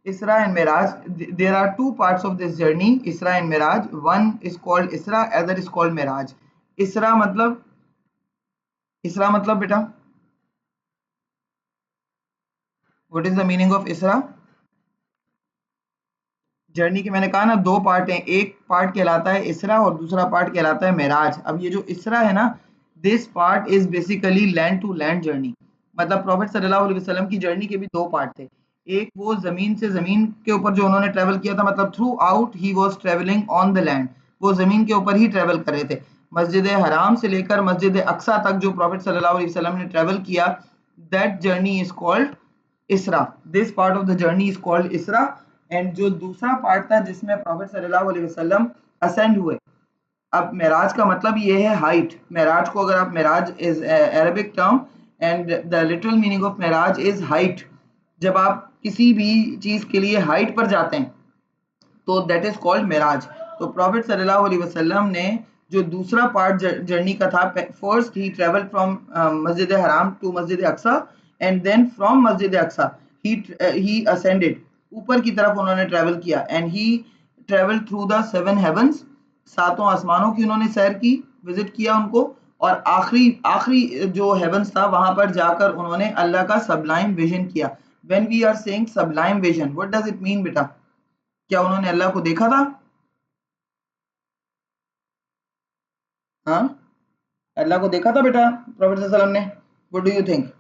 Isra and Miraj, there are two parts of this journey, Isra and Miraj. One is called Isra, other is called Miraj. Isra मतलब बेटा, what is the meaning of Isra? Journey के मैंने कहा ना दो part हैं, एक part कहलाता है इसरा और दूसरा पार्ट कहलाता है मेराज। अब ये जो इसरा है ना, this part is basically land to land journey. मतलब प्रॉफिट सल्लल्लाहु अलैहि वसल्लम की जर्नी के भी दो पार्ट थे। एक वो जमीन से जमीन के ऊपर जो उन्होंने ट्रेवल किया था, मतलब through out he was travelling on the land, वो जमीन के ऊपर ही ट्रेवल कर रहे थे। मस्जिद हराम से लेकर मस्जिद अक्सा तक जो प्रॉफिट सल्लल्लाहु अलैहि वसल्लम ने ट्रेवल किया, दैट जर्नी इज कॉल्ड इसरा। This part of the journey is called इसरा। एंड जो दूसरा पार्ट था जिसमें प्रॉफिट सल्लल्लाहु अलैहि वसल्लम असेंड हुए, अब मेराज का मतलब ये है हाइट। मेराज को अगर आप, Meraj is Arabic term and the literal meaning of Meraj is height. जब आप किसी भी चीज के लिए हाइट पर जाते हैं तो दैट इज कॉल्ड मेराज। तो प्रॉफिट सल्लल्लाहु अलैहि वसल्लम ने जो दूसरा पार्ट जर्नी का था, फर्स्ट ही ट्रेवल फ्रॉम मस्जिद हराम टू मस्जिद अक्सा एंड देन फ्रॉम मस्जिद अक्सा ही असेंडेड, ऊपर की तरफ उन्होंने ट्रेवल किया। And he travel through the seven heavens, सातों आसमानों की उन्होंने सैर की, विजिट किया उनको। और आखिरी आखिरी जो हेवंस था वहां पर जाकर उन्होंने अल्लाह का सबलाइम विजन किया। When we are saying sublime vision, what does it mean बेटा? क्या उन्होंने अल्लाह को देखा था? हाँ, अल्लाह को देखा था बेटा प्रॉफिट सल्लल्लाहु अलैहि वसल्लम ने? व्हाट डू यू थिंक,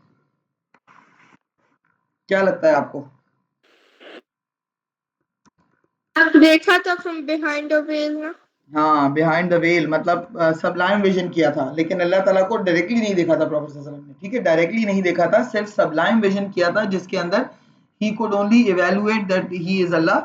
क्या लगता है आपको? देखा था फ्रॉम बिहाइंड द वेल ना। हाँ, बिहाइंड द वेल मतलब सबलाइम विजन किया था, लेकिन अल्लाह ताला को डायरेक्टली नहीं देखा था प्रॉफिट सल्लल्लाहु अलैहि वसल्लम ने। ठीक है, डायरेक्टली नहीं देखा था, सिर्फ सबलाइम विजन किया था जिसके अंदर he could only evaluate that he is Allah,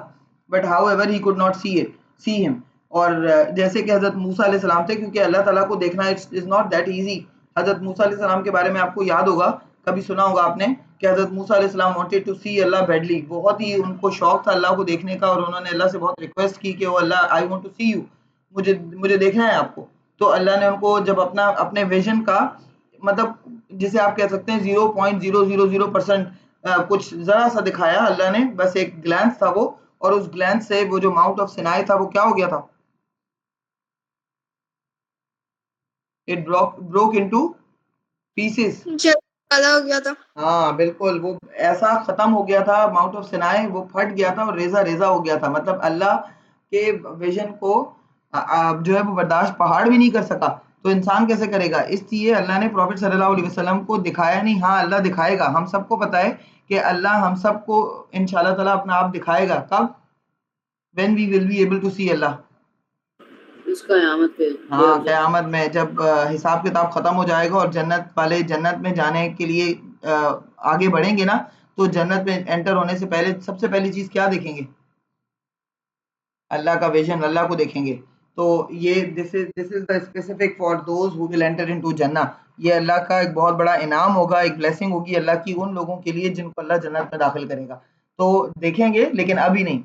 but however he could not see him. और जैसे कि हजरत मूसा अलैहि सलाम थे, क्योंकि अल्लाह ताला को देखना इज नॉट दैट इजी। हजरत मूसा अलैहि सलाम के बारे में आपको याद होगा, कभी सुना होगा आपने कि हजरत मूसा अलैहि सलाम वांटेड टू सी अल्लाह बैडली, बहुत ही उनको शौक था अल्लाह को देखने का, और उन्होंने अल्लाह से बहुत रिक्वेस्ट की कि oh Allah, I want to see you, मुझे मुझे देखना है आपको। तो अल्लाह ने उनको जब अपने विजन का, मतलब जिसे आप कह सकते हैं 0.000% कुछ जरा सा दिखाया अल्लाह ने, बस एक ग्लैंस था वो, और उस ग्लैंस से वो जो माउंट ऑफ सिनाई था वो क्या हो गया था? It broke into pieces. ज्यादा हो गया था। हाँ बिल्कुल, वो ऐसा खत्म हो गया था माउंट ऑफ सिनाई, वो फट गया था और रेजा रेजा हो गया था। मतलब अल्लाह के विजन को जो है वो बर्दाश्त पहाड़ भी नहीं कर सका, तो इंसान कैसे करेगा? इसलिए अल्लाह ने प्रॉफिट सल्लल्लाहु अलैहि वसल्लम को दिखाया नहीं। हाँ, अल्लाह दिखाएगा, हम सबको पता है कि अल्लाह हम सबको इंशाल्लाह ताला अपना आप दिखाएगा। कब? When we will be able to see Allah. इस क़यामत पे, हाँ, क़यामत में जब हिसाब किताब खत्म हो जाएगा और जन्नत वाले जन्नत में जाने के लिए आगे बढ़ेंगे ना, तो जन्नत में एंटर होने से पहले सबसे पहली चीज क्या देखेंगे? अल्लाह का विजन, अल्लाह को देखेंगे। तो ये this is the specific for those who will enter into जन्नत। ये अल्लाह का एक बहुत बड़ा इनाम होगा, एक ब्लेसिंग होगी अल्लाह की उन लोगों के लिए जिनको अल्लाह जन्नत में दाखिल करेगा। तो देखेंगे, लेकिन अभी नहीं।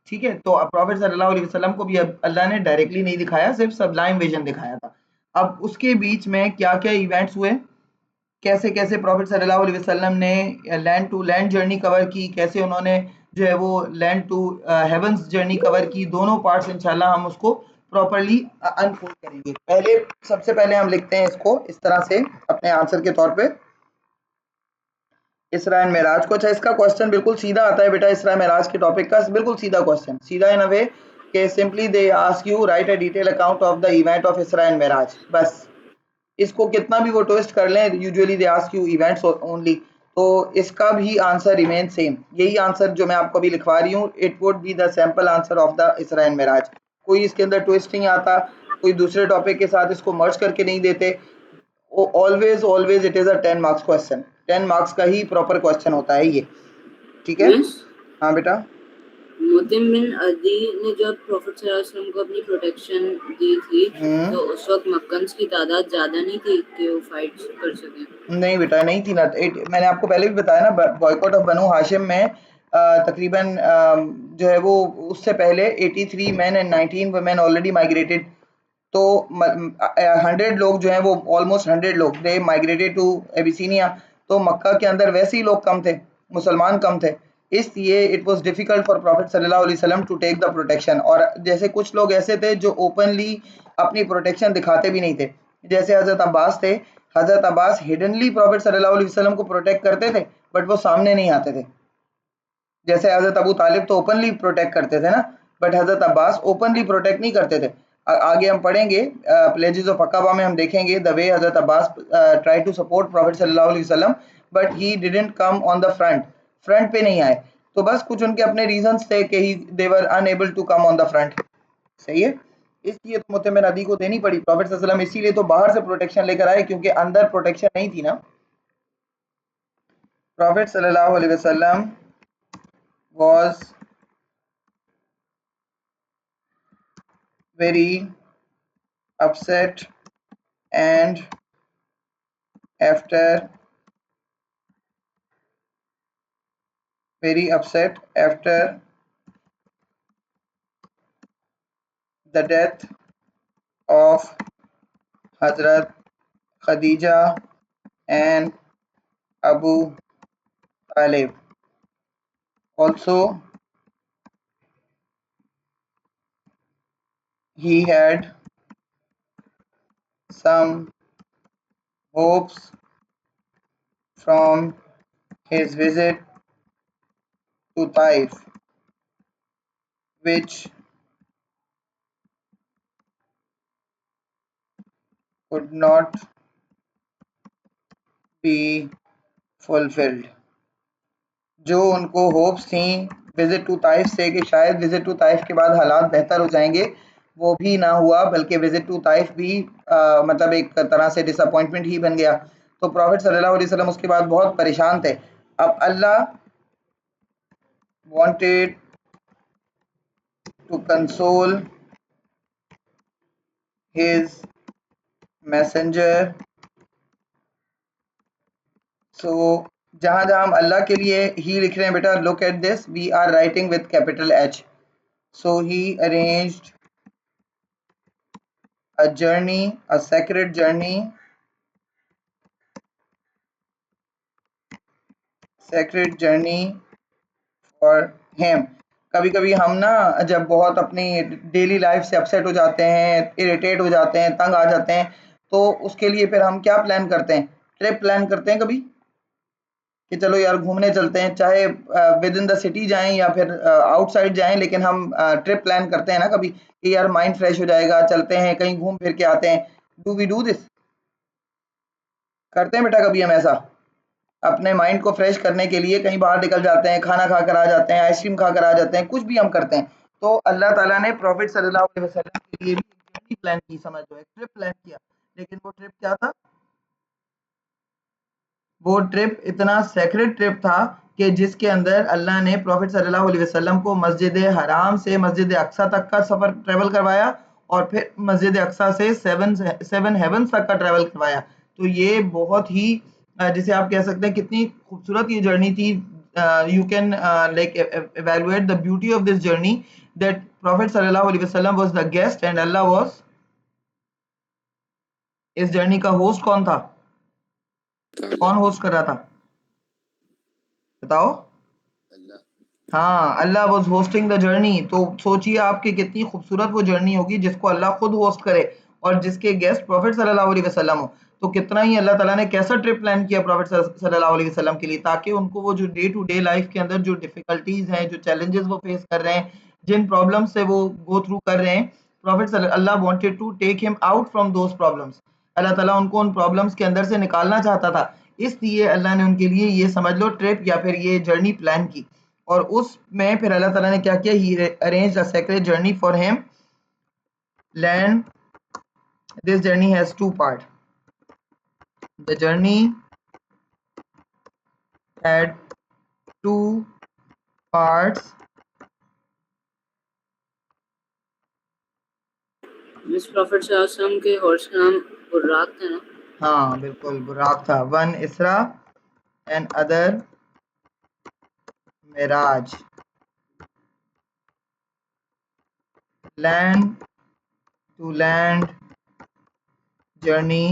ठीक है, तो प्रॉफिट सल्लल्लाहु अलैहि वसल्लम को भी अब अल्लाह ने डायरेक्टली नहीं दिखाया, सिर्फ सबलाइम विजन दिखाया था। अब उसके बीच में क्या क्या इवेंट्स हुए, कैसे कैसे प्रॉफिट सल्लल्लाहु अलैहि वसल्लम ने land to land journey cover की, कैसे उन्होंने जो है वो land to heavens journey cover की, दोनों पार्ट्स इंशाल्लाह हम उसको प्रॉपर्ली अनफोल्ड करेंगे। पहले सबसे पहले हम लिखते हैं इसको इस तरह से अपने आंसर के तौर पे, इसरा एंड मेराज को। अच्छा, इसका क्वेश्चन बिल्कुल सीधा आता है बेटा, इसरा मेराज के टॉपिक का बिल्कुल सीधा क्वेश्चन, सीधा इन अ वे कि simply they ask you right a detail account of the event of इसरा एंड मेराज। बस इसको कितना भी वो ट्विस्ट कर लें, usually they ask you events only, तो इसका भी आंसर रिमेन सेम। यही आंसर जो मैं आपको अभी लिखवा रही हूँ, it would be the sample answer of the इसरा एंड मेराज। कोई इसके अंदर ट्विस्ट नहीं आता, कोई दूसरे टॉपिक के साथ इसको मर्ज करके नहीं देते। Always always it is a 10 marks question, 10 marks का ही प्रॉपर क्वेश्चन होता है ये। ठीक है? Yes. हाँ बेटा। मुतिम बिन अदी ने जब प्रॉफिट सल्लल्लाहु अलैहि वसल्लम को अपनी प्रोटेक्शन दी थी, तो उस वक्त मक्कन्स की तादाद ज्यादा नहीं थी कि वो फाइट कर सकें? नहीं बेटा, नहीं थी ना। मैंने आपको पहले भी बताया ना, बॉयकॉट ऑफ बनु हाशिम में तकरीबन जो है वो उससे पहले 83 man and 19 women already migrated. तो 100 लोग जो हैं वो, ऑलमोस्ट 100 लोग दे माइग्रेटेड टू एबिसिनिया। तो मक्का के अंदर वैसे ही लोग कम थे, मुसलमान कम थे, इसलिए it was difficult for profit सल्लल्लाहु अलैहि वसल्लम टू टेक द प्रोटेक्शन। और जैसे कुछ लोग ऐसे थे जो ओपनली अपनी प्रोटेक्शन दिखाते भी नहीं थे, जैसे हजरत अब्बास थे। हजरत अब्बास हिडनली प्रॉफिट सल्लल्लाहु अलैहि वसल्लम को प्रोटेक्ट करते थे, बट वो सामने नहीं आते थे। जैसे हजरत अबू तालिब तो ओपनली प्रोटेक्ट करते थे ना, but Hazrat Abbas openly protect नहीं करते थे। आगे हम पढ़ेंगे प्लेजेस ऑफ अकाबा में, हम देखेंगे द वे हजरत अब्बास ट्राई टू सपोर्ट प्रॉफिट सल्लल्लाहु अलैहि वसल्लम, but he didn't come on the front पे नहीं आए। तो बस कुछ उनके अपने रीजंस थे कि he they were unable to come on the front. सही है, इसलिए तो मुतमिन अदी को देनी पड़ी प्रॉफिट सल्लल्लाहु अलैहि वसल्लम, इसीलिए तो बाहर से प्रोटेक्शन लेकर आए, क्योंकि अंदर प्रोटेक्शन नहीं थी ना। प्रॉफिट सल्लल्लाहु अलैहि वसल्लम was very upset, and after the death of Hazrat Khadija and Abu Talib. Also, he had some hopes from his visit to Taif, which could not be fulfilled. जो उनको होप्स थी visit to Taif से कि शायद visit to Taif के बाद हालात बेहतर हो जाएंगे, वो भी ना हुआ, बल्कि विजिट टू ताइफ भी मतलब एक तरह से डिसअपॉइंटमेंट ही बन गया। तो प्रॉफिट सल्लल्लाहु अलैहि वसल्लम उसके बाद बहुत परेशान थे। अब Allah wanted to console his messenger. So जहां जहां हम अल्लाह के लिए ही लिख रहे हैं बेटा, look at this, we are writing with capital H. So he arranged a journey, a sacred journey for him. कभी कभी हम ना जब बहुत अपनी डेली लाइफ से अपसेट हो जाते हैं, इरिटेट हो जाते हैं, तंग आ जाते हैं, तो उसके लिए फिर हम क्या प्लान करते हैं? ट्रिप प्लान करते हैं कभी, कि चलो यार घूमने चलते हैं, चाहे विद इन द सिटी जाएं या फिर आउटसाइड जाएं, लेकिन हम ट्रिप प्लान करते हैं ना कभी, कि यार माइंड फ्रेश हो जाएगा, चलते हैं कहीं घूम फिर के आते हैं। Do we do this? करते हैं बेटा कभी हम ऐसा? अपने माइंड को फ्रेश करने के लिए कहीं बाहर निकल जाते हैं, खाना खाकर आ जाते हैं, आइसक्रीम खाकर आ जाते हैं, कुछ भी हम करते हैं। तो अल्लाह ताला ने प्रॉफिट सल्लल्लाहु अलैहि वसल्लम के लिए भी एक जर्नी प्लान की, समझ लो, एक ट्रिप प्लान किया। लेकिन वो ट्रिप क्या था? वो ट्रिप इतना सेक्रेड ट्रिप था कि जिसके अंदर अल्लाह ने प्रॉफिट सल्लल्लाहु अलैहि वसल्लम को मस्जिद हराम से मस्जिद अक्सा तक का सफ़र ट्रेवल करवाया, और फिर मस्जिद अक्सा से सेवन हेवंस तक का ट्रेवल करवाया। तो ये बहुत ही जिसे आप कह सकते हैं कितनी खूबसूरत ये जर्नी थी। You can like evaluate the beauty of this journey, that Prophet सल्लल्लाहु अलैहि वसल्लम was the guest and Allah was, इस जर्नी का होस्ट कौन था? कौन होस्ट कर रहा था? बताओ। हाँ, अल्लाह वाज होस्टिंग द जर्नी। तो सोचिए आपकी कितनी खूबसूरत वो जर्नी होगी जिसको अल्लाह खुद होस्ट करे और जिसके गेस्ट प्रॉफिट सल्लल्लाहु अलैहि वसल्लम हो। तो कितना ही अल्लाह ताला ने कैसा ट्रिप प्लान किया प्रॉफिट सल्लल्लाहु अलैहि वसल्लम के लिए, ताकि उनको वो जो डे टू डे लाइफ के अंदर जो डिफिकल्टीज हैं, जो चैलेंजेस वो फेस कर रहे हैं, जिन प्रॉब्लम से वो गो थ्रू कर रहे हैं, Allah wanted to take him out from those problems. अल्लाह ताला उनको उन प्रॉब्लम्स के अंदर से निकालना चाहता था, इसलिए अल्लाह ने उनके लिए ये समझ लो ट्रिप या फिर ये जर्नी प्लान की। और उसमें फिर अल्लाह ताला ने क्या किया? He arranged a secret journey for him land. This journey has two part. The journey had two parts. मिस प्रॉफिट सल्लल्लाहु अलैहि वसल्लम के हॉर्स का नाम बुर्राक था ना? हाँ बिल्कुल, बुराक था। वन इसरा एंड अदर मेराज। Land to land journey.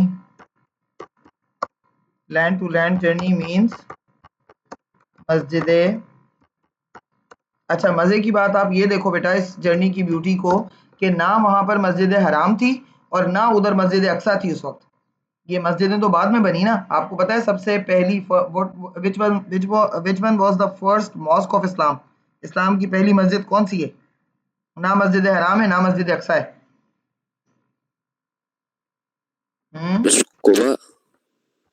Land to land journey means मस्जिद अच्छा, मजे की बात आप ये देखो बेटा इस जर्नी की ब्यूटी को, कि ना वहां पर मस्जिद हराम थी और ना उधर मस्जिद अक्सा थी उस वक्त। ये मस्जिदें तो बाद में बनी ना। आपको पता है सबसे पहली which one was the first mosque of Islam? Islam की पहली मस्जिद कौन सी है? ना मस्जिद हराम है ना मस्जिद अक्सा है। कुबा।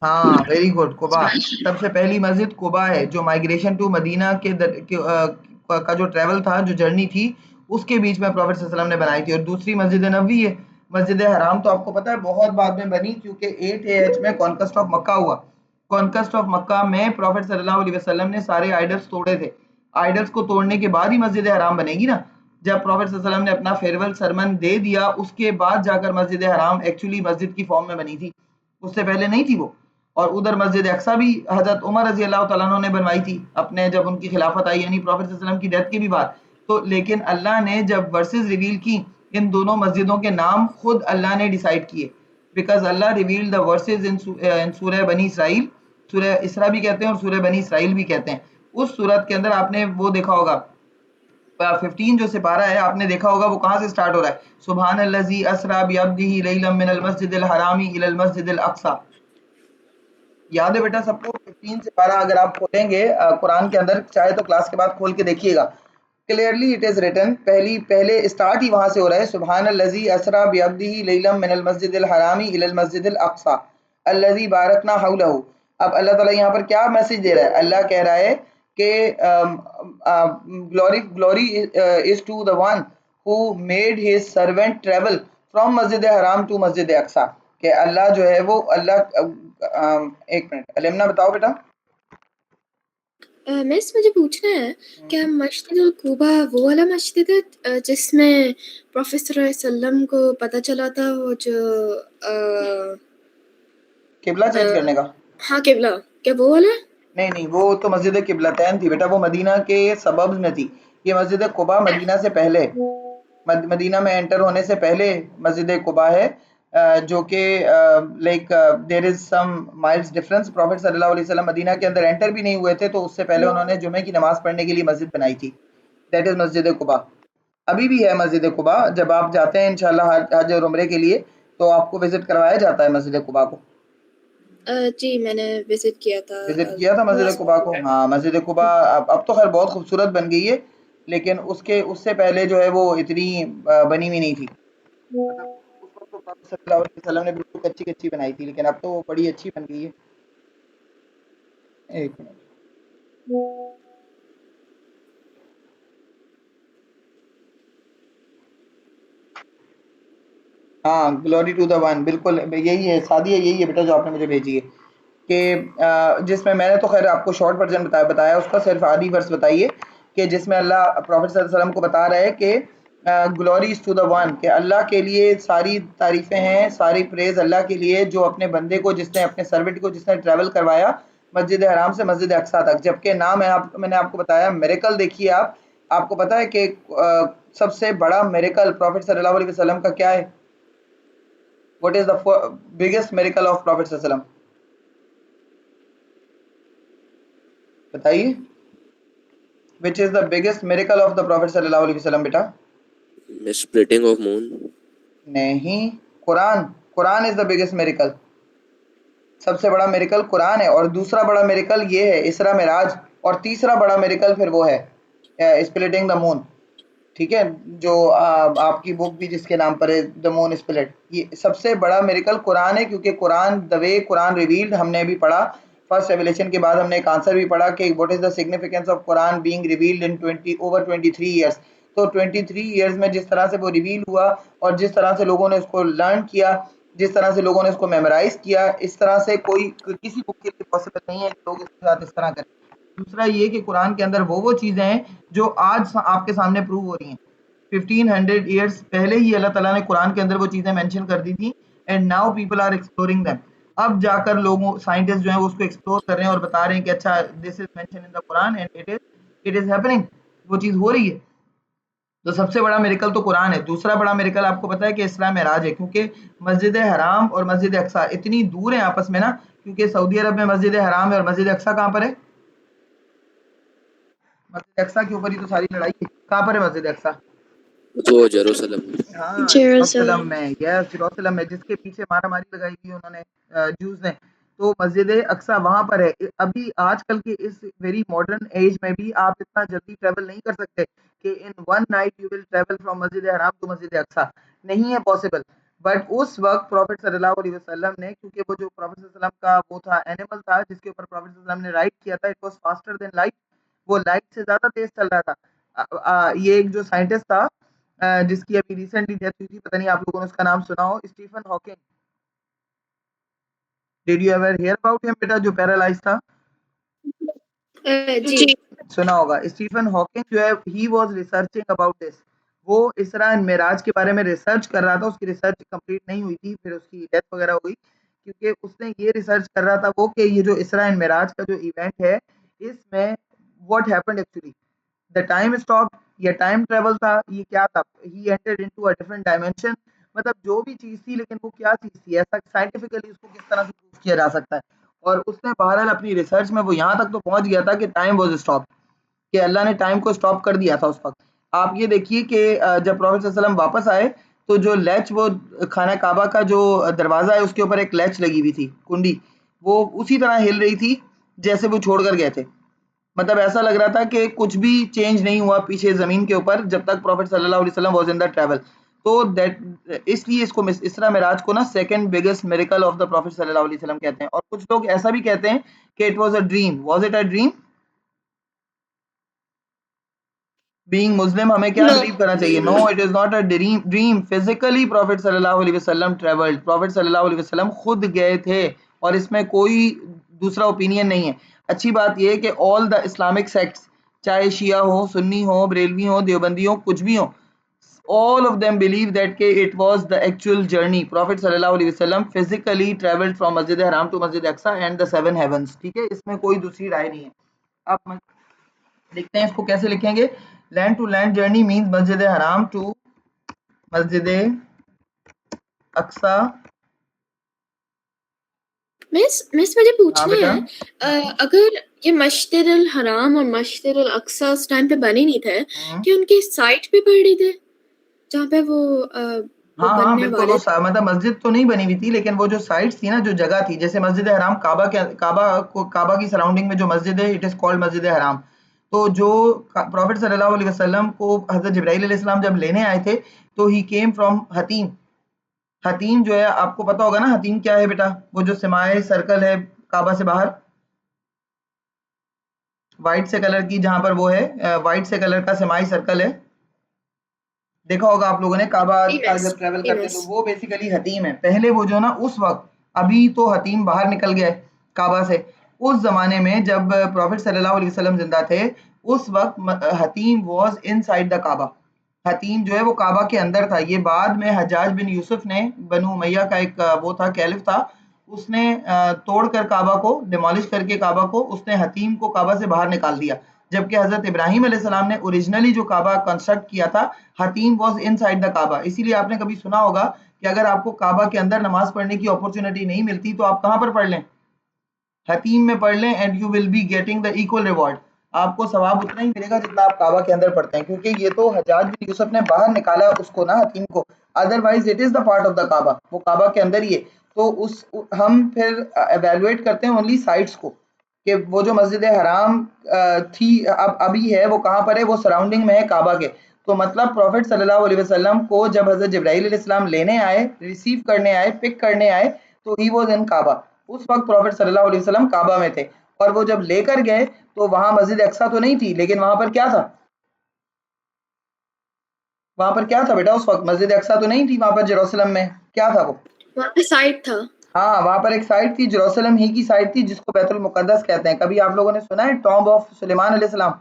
हाँ, वेरी गुड, कुबा। सबसे पहली मस्जिद कुबा है, जो माइग्रेशन टू मदीना का जो ट्रेवल था, जो जर्नी थी, उसके बीच में प्रॉफेट सल्लल्लाहु अलैहि वसल्लम ने बनाई थी। और दूसरी मस्जिद नबवी है। मस्जिद हराम तो आपको पता है बहुत बाद में बनी, क्योंकि 8 AH में कॉन्क्वेस्ट ऑफ मक्का हुआ। कॉन्क्वेस्ट ऑफ मक्का में प्रॉफेट सल्लल्लाहु अलैहि वसल्लम ने सारे आइडल्स तोड़े थे। आइडल्स को तोड़ने के बाद ही मस्जिद हराम बनेगी ना। जब प्रॉफेट सल्लल्लाहु अलैहि वसल्लम ने अपना फेयरवेल सरमन दे दिया, उसके बाद जाकर मस्जिद हराम एक्चुअली मस्जिद की फॉर्म में बनी थी, उससे पहले नहीं थी वो। और उधर मस्जिद अक्सा भी हजरत उमर रजी अल्लाह तआला अन्हु ने बनवाई थी, अपने जब उनकी खिलाफत आई, यानी प्रॉफेट सल्लल्लाहु अलैहि वसल्लम की डेथ के भी बाद। तो लेकिन अल्लाह ने जब वर्सेस रिवील की, इन दोनों मस्जिदों के नाम खुद अल्लाह ने डिसाइड किए, because Allah revealed the verses in सूरह बनी इसराइल। सूरह इसरा भी कहते हैं और सूरह बनी इसराइल भी कहते हैं। उस सूरत के अंदर आपने वो देखा होगा, 15 जो सिपारा है, आपने देखा होगा वो कहाँ से स्टार्ट हो रहा है? सुबहान अल्लज़ी अस्रा बिअब्दिही लैलन मिनल मस्जिदिल हरामी इलल मस्जिदिल अक्सा। याद है बेटा सबको? 15 से 12 अगर आप खोलेंगे कुरान के अंदर, चाहे तो क्लास के बाद खोल के देखिएगा, क्लियरली इट इज रिटन। पहले स्टार्ट ही वहां से हो रहा है, सुबहान अल्लज़ी अस्रा बिअब्दिही लैलन मिनल मस्जिदिल हरामी इलल मस्जिदिल अक्सा अल्लज़ी बारकना हौलहू। अब अल्लाह ताला यहाँ पर क्या मैसेज दे रहा है? अल्लाह कह रहा है कि glory is to the one who made his servant travel from मस्जिद हराम टू मस्जिद अक्सा। कि अल्लाह जो है वो एक मिनट अलेमना बताओ बेटा। मिस मुझे पूछना है, क्या मस्जिद कुबा वो वाला मस्जिद है जिसमें प्रोफेट सल्लल्लाहु अलैहि वसल्लम को पता चला था वो जो किबला चेंज करने का? हाँ किबला, क्या वो वाला? नहीं, वो तो मस्जिद किबलतैन थी बेटा, वो मदीना के सबब्स में थी। ये मस्जिद कुबा मदीना से पहले, मदीना में एंटर होने से पहले मस्जिद कुबा है, जो कि like there is some miles difference. Prophet सल्लल्लाहु अलैहि वसल्लम मदीना के अंदर एंटर भी नहीं हुए थे, तो उससे पहले उन्होंने जुमे की नमाज पढ़ने के लिए मस्जिद बनाई थी। दैट इज मस्जिद कुबा। अभी भी है मस्जिद कुबा, जब आप जाते हैं इंशाल्लाह हज और उम्रे के लिए, तो आपको विजिट करवाया जाता है मस्जिद कुबा को। जी मैंने विजिट किया था। विजिट किया था मस्जिद कुबा को? हाँ, मस्जिद कुबा अब तो खैर बहुत खूबसूरत बन गई है, लेकिन उससे पहले जो है वो इतनी बनी हुई नहीं थी। मतलब उस वक्त तो प्रॉफेट सल्लल्लाहु अलैहि वसल्लम ने बिल्कुल कच्ची कच्ची बनाई थी, लेकिन अब तो वो बड़ी अच्छी बन गई है। एक मिनट। हाँ, ग्लोरी टू द वन, बिल्कुल यही है, सादी है, यही है बेटा जो आपने मुझे भेजी है। कि जिसमें मैंने तो खैर आपको शॉर्ट वर्जन बताया, उसका सिर्फ आधी वर्स बताइए, कि जिसमें अल्लाह प्रॉफेट सल्लल्लाहु अलैहि वसल्लम को बता रहा है कि ग्लोरी टू द वन, कि अल्लाह के लिए सारी तारीफें हैं, सारी प्रेज अल्लाह के लिए, जो अपने बंदे को, जिसने अपने सर्वेंट को, जिसने ट्रैवल करवाया मस्जिद हराम से मस्जिद अक्सा तक। जबकि नाम है, मैंने आपको बताया मेरेकल देखिए आप। आपको पता है कि सबसे बड़ा मेरेकल प्रॉफेट सल्लल्लाहु अलैहि वसल्लम का क्या है? What is the biggest miracle of prophet सल्लल्लाहु अलैहि वसल्लम? बताइए, which is the biggest miracle of the prophet sallallahu alaihi wasallam बेटा? Splitting of moon. नहीं, कुरान। Quran is the biggest miracle. सबसे बड़ा मेरिकल कुरान है, और दूसरा बड़ा मेरिकल ये है इसरा मिराज, और तीसरा बड़ा मेरिकल फिर वो है स्प्लिटिंग द मून। ठीक है, जो आपकी बुक भी जिसके नाम पर है, द मून स्प्लिट। ये सबसे बड़ा मेरिकल कुरान है, क्योंकि Quran the way Quran revealed, हमने भी पढ़ा फर्स्ट रेवलेशन के बाद, हमने एक आंसर भी पढ़ा कि what is the significance of Quran being revealed in 23 years. तो 23 ईयर्स में जिस तरह से वो रिवील हुआ, और जिस तरह से लोगों ने उसको लर्न किया, जिस तरह से लोगों ने उसको मेमोराइज किया, इस तरह से किसी बुक के लिए पॉसिबल नहीं है कि लोग इसके साथ इस तरह करें। दूसरा ये कि कुरान के अंदर वो चीज़ें हैं जो आज आपके सामने प्रूव हो रही हैं। 1500 ईयर्स पहले ही अल्लाह ताला ने कुरान के अंदर वो चीज़ें मेंशन कर दी थी, and now people are exploring them. अब जाकर लोगों साइंटिस्ट जो हैं वो उसको एक्सप्लोर कर रहे हैं और बता रहे हैं कि अच्छा, this is mention in the Quran and it is happening. वो चीज़ हो रही है। तो सबसे बड़ा मेरिकल तो कुरान है। दूसरा बड़ा मेरिकल आपको पता है कि इसरा मेराज है, क्योंकि मस्जिद हराम और मस्जिद अक्सा इतनी दूर है आपस में ना, क्योंकि सऊदी अरब में मस्जिद हराम है और मस्जिद अक्सा कहाँ पर है? मस्जिद अक्सा के ऊपर ही तो सारी लड़ाई है। कहाँ पर है मस्जिद अक्सा? वो जेरूसलम। हाँ, जेरूसलम। में, यस, जेरूसलम में, जिसके पीछे मारामारी लगाई थी उन्होंने जूस ने। तो मस्जिद अक्सा वहां पर है। अभी आजकल के इस वेरी मॉडर्न एज में भी आप इतना जल्दी ट्रेवल नहीं कर सकते कि इन one night you will travel from मस्जिद हराम टू मस्जिद अक्सा, नहीं है पॉसिबल। बट उस वक्त प्रॉफिट सल्लल्लाहु अलैहि वसल्लम ने, क्योंकि वो जो प्रॉफिट सल्लल्लाहु अलैहि वसल्लम का वो था, एनिमल था जिसके ऊपर प्रॉफिट सल्लल्लाहु अलैहि वसल्लम ने राइड किया था, it was faster than light, वो लाइट से ज्यादा तेज चल रहा था। ये एक जो साइंटिस्ट था जिसकी अभी रिसेंटली डेथ हुई थी, पता नहीं आप लोगों ने उसका नाम सुना हो, Stephen Hawking. Did you ever hear about him बेटा, जो पैरालाइज था? जी। सुना होगा। स्टीफन हॉकिंग जो है, he was researching about this. वो इसरा एंड मेराज के बारे में रिसर्च कर रहा था। उसकी रिसर्च कंप्लीट नहीं हुई थी, फिर उसकी डेथ वगैरह हो गई, क्योंकि उसने ये रिसर्च कर रहा था वो कि ये जो इसरा एंड मेराज का जो इवेंट है, इसमें what happened actually, the time stop, ये टाइम ट्रेवल था, ये क्या था, he entered into a different dimension, मतलब जो भी चीज थी, लेकिन वो क्या चीज थी, ऐसा साइंटिफिकली उसको किस तरह से प्रूव किया जा सकता है। और उसने बहरहाल अपनी रिसर्च में वो यहाँ तक तो पहुंच गया था कि टाइम वाज स्टॉप, कि अल्लाह ने टाइम को स्टॉप कर दिया था उस वक्त। आप ये देखिए कि जब प्रॉफेट सल्लल्लाहु अलैहि वसल्लम वापस आए, तो जो लैच, वो खाना काबा का जो दरवाजा है उसके ऊपर एक लैच लगी हुई थी, कुंडी, वो उसी तरह हिल रही थी जैसे वो छोड़कर गए थे। मतलब ऐसा लग रहा था कि कुछ भी चेंज नहीं हुआ पीछे ज़मीन के ऊपर जब तक प्रॉफेट सल्लल्लाहु अलैहि वसल्लम वाज़ इन द ट्रैवल। तो दैट, इसलिए इसको इसरा मिराज को ना second biggest miracle of the prophet सल्लल्लाहु अलैहि वसल्लम कहते हैं। और कुछ लोग ऐसा भी कहते हैं कि it was a dream. Was it a dream? Being Muslim हमें क्या नो। बिलीव करना चाहिए? No, it is not a dream. Physically prophet सल्लल्लाहु अलैहि वसल्लम ट्रेवल्ड, प्रॉफेट सल्लल्लाहु अलैहि वसल्लम खुद गए थे, और इसमें कोई दूसरा ओपिनियन नहीं है। अच्छी बात यह है कि ऑल द इस्लामिक सेक्ट्स, चाहे शिया हो, सुन्नी हो, बरेलवी हो, देवबंदी हो, कुछ भी हो, all of them believe that के it was the actual journey, prophet sallallahu alaihi wasallam physically traveled from masjid haram to masjid aqsa and the seven heavens। ठीक है, इसमें कोई दूसरी राय नहीं है। आप देखते हैं इसको कैसे लिखेंगे। Land to land journey means मस्जिद हराम टू मस्जिद अक्सा। मिस मुझे हाँ पूछना बेटा। है, अगर ये मस्जिद अल हराम और मस्जिद अल अक्सा उस टाइम पे बने नहीं थे, कि उनकी साइट भी पड़ रही थे जहाँ पे वो हाँ हाँ बनने बिल्कुल, वाले वो थे? मतलब मस्जिद तो नहीं बनी हुई थी, लेकिन वो जो साइट्स थी ना, जो जगह थी, जैसे मस्जिद हराम, काबा की सराउंडिंग में जो मस्जिद है, इट इज कॉल्ड मस्जिद हराम। तो जो प्रॉफिट सल्लल्लाहु अलैहि वसल्लम को हजरत जिब्राइल अलैहिस्सलाम जब लेने आए थे, तो ही केम फ्रॉम हतीम। हतीम जो है, आपको पता होगा ना हतीम क्या है बेटा? वो जो सिमाए सर्कल है काबा से बाहर, व्हाइट से कलर की, जहां पर वो है व्हाइट से कलर का सिमाई सर्कल है, देखा होगा आप लोगों ने काबा जी का मिस। जब ट्रेवल जी करते हैं, मिस। तो वो बेसिकली हतीम है। पहले वो जो ना उस वक्त, अभी तो हतीम बाहर निकल गया है काबा से, उस जमाने में जब प्रॉफिट सल्लल्लाहु अलैहि वसल्लम जिंदा थे, उस वक्त हतीम वाज इनसाइड द काबा। हतीम जो है वो काबा के अंदर था। ये बाद में हज्जाज बिन यूसुफ ने, बनु उमैया का एक वो था, कैलिफ था, उसने तोड़कर काबा को, डिमोलिश करके काबा को, उसने हतीम को काबा से बाहर निकाल दिया। जबकि हजरत इब्राहिम अलैहिस्सलाम ने ओरिजिनली जो काबा कंस्ट्रक्ट किया था, हतीम वाज इनसाइड द काबा। इसीलिए आपने कभी सुना होगा कि अगर आपको काबा के अंदर नमाज पढ़ने की अपॉर्चुनिटी नहीं मिलती, तो आप कहाँ पर पढ़ लें? हतीम में पढ़ लें, and you will be getting the equal reward. आपको सवाब उतना ही मिलेगा जितना आप काबा के अंदर पढ़ते हैं, क्योंकि ये तो हज्जाज बिन यूसुफ ने बाहर निकाला उसको ना, हतीम को। Otherwise it is the part of the Kaaba, वो काबा के अंदर ही है। तो उस हम फिर एवेलुएट करते हैं ओनली साइट्स को, कि वो जो मस्जिद हराम थी, अब अभी है, वो कहाँ पर है? वो सराउंडिंग में है काबा के। तो मतलब प्रॉफिट सल्लल्लाहु अलैहि वसल्लम को जब हजरत जिब्राइल अलैहिस्सलाम लेने आए, रिसीव करने आए, पिक करने आए, तो ही वाज इन काबा। उस वक्त प्रॉफिट सल्लल्लाहु अलैहि वसल्लम काबा में थे। और वो जब लेकर गए, तो वहां मस्जिद अक्सा तो नहीं थी, लेकिन वहां पर क्या था? वहां पर क्या था बेटा? उस वक्त मस्जिद अक्सा तो नहीं थी वहां पर, जेरूसलम में क्या था वो? वहाँ पे साइट था। हाँ, वहां पर एक साइट थी, जेरूसलम ही की साइट थी, जिसको बैतुल मुकद्दस कहते हैं। कभी आप लोगों ने सुना है टॉम्ब ऑफ सुलेमान अलैहिस्सलाम?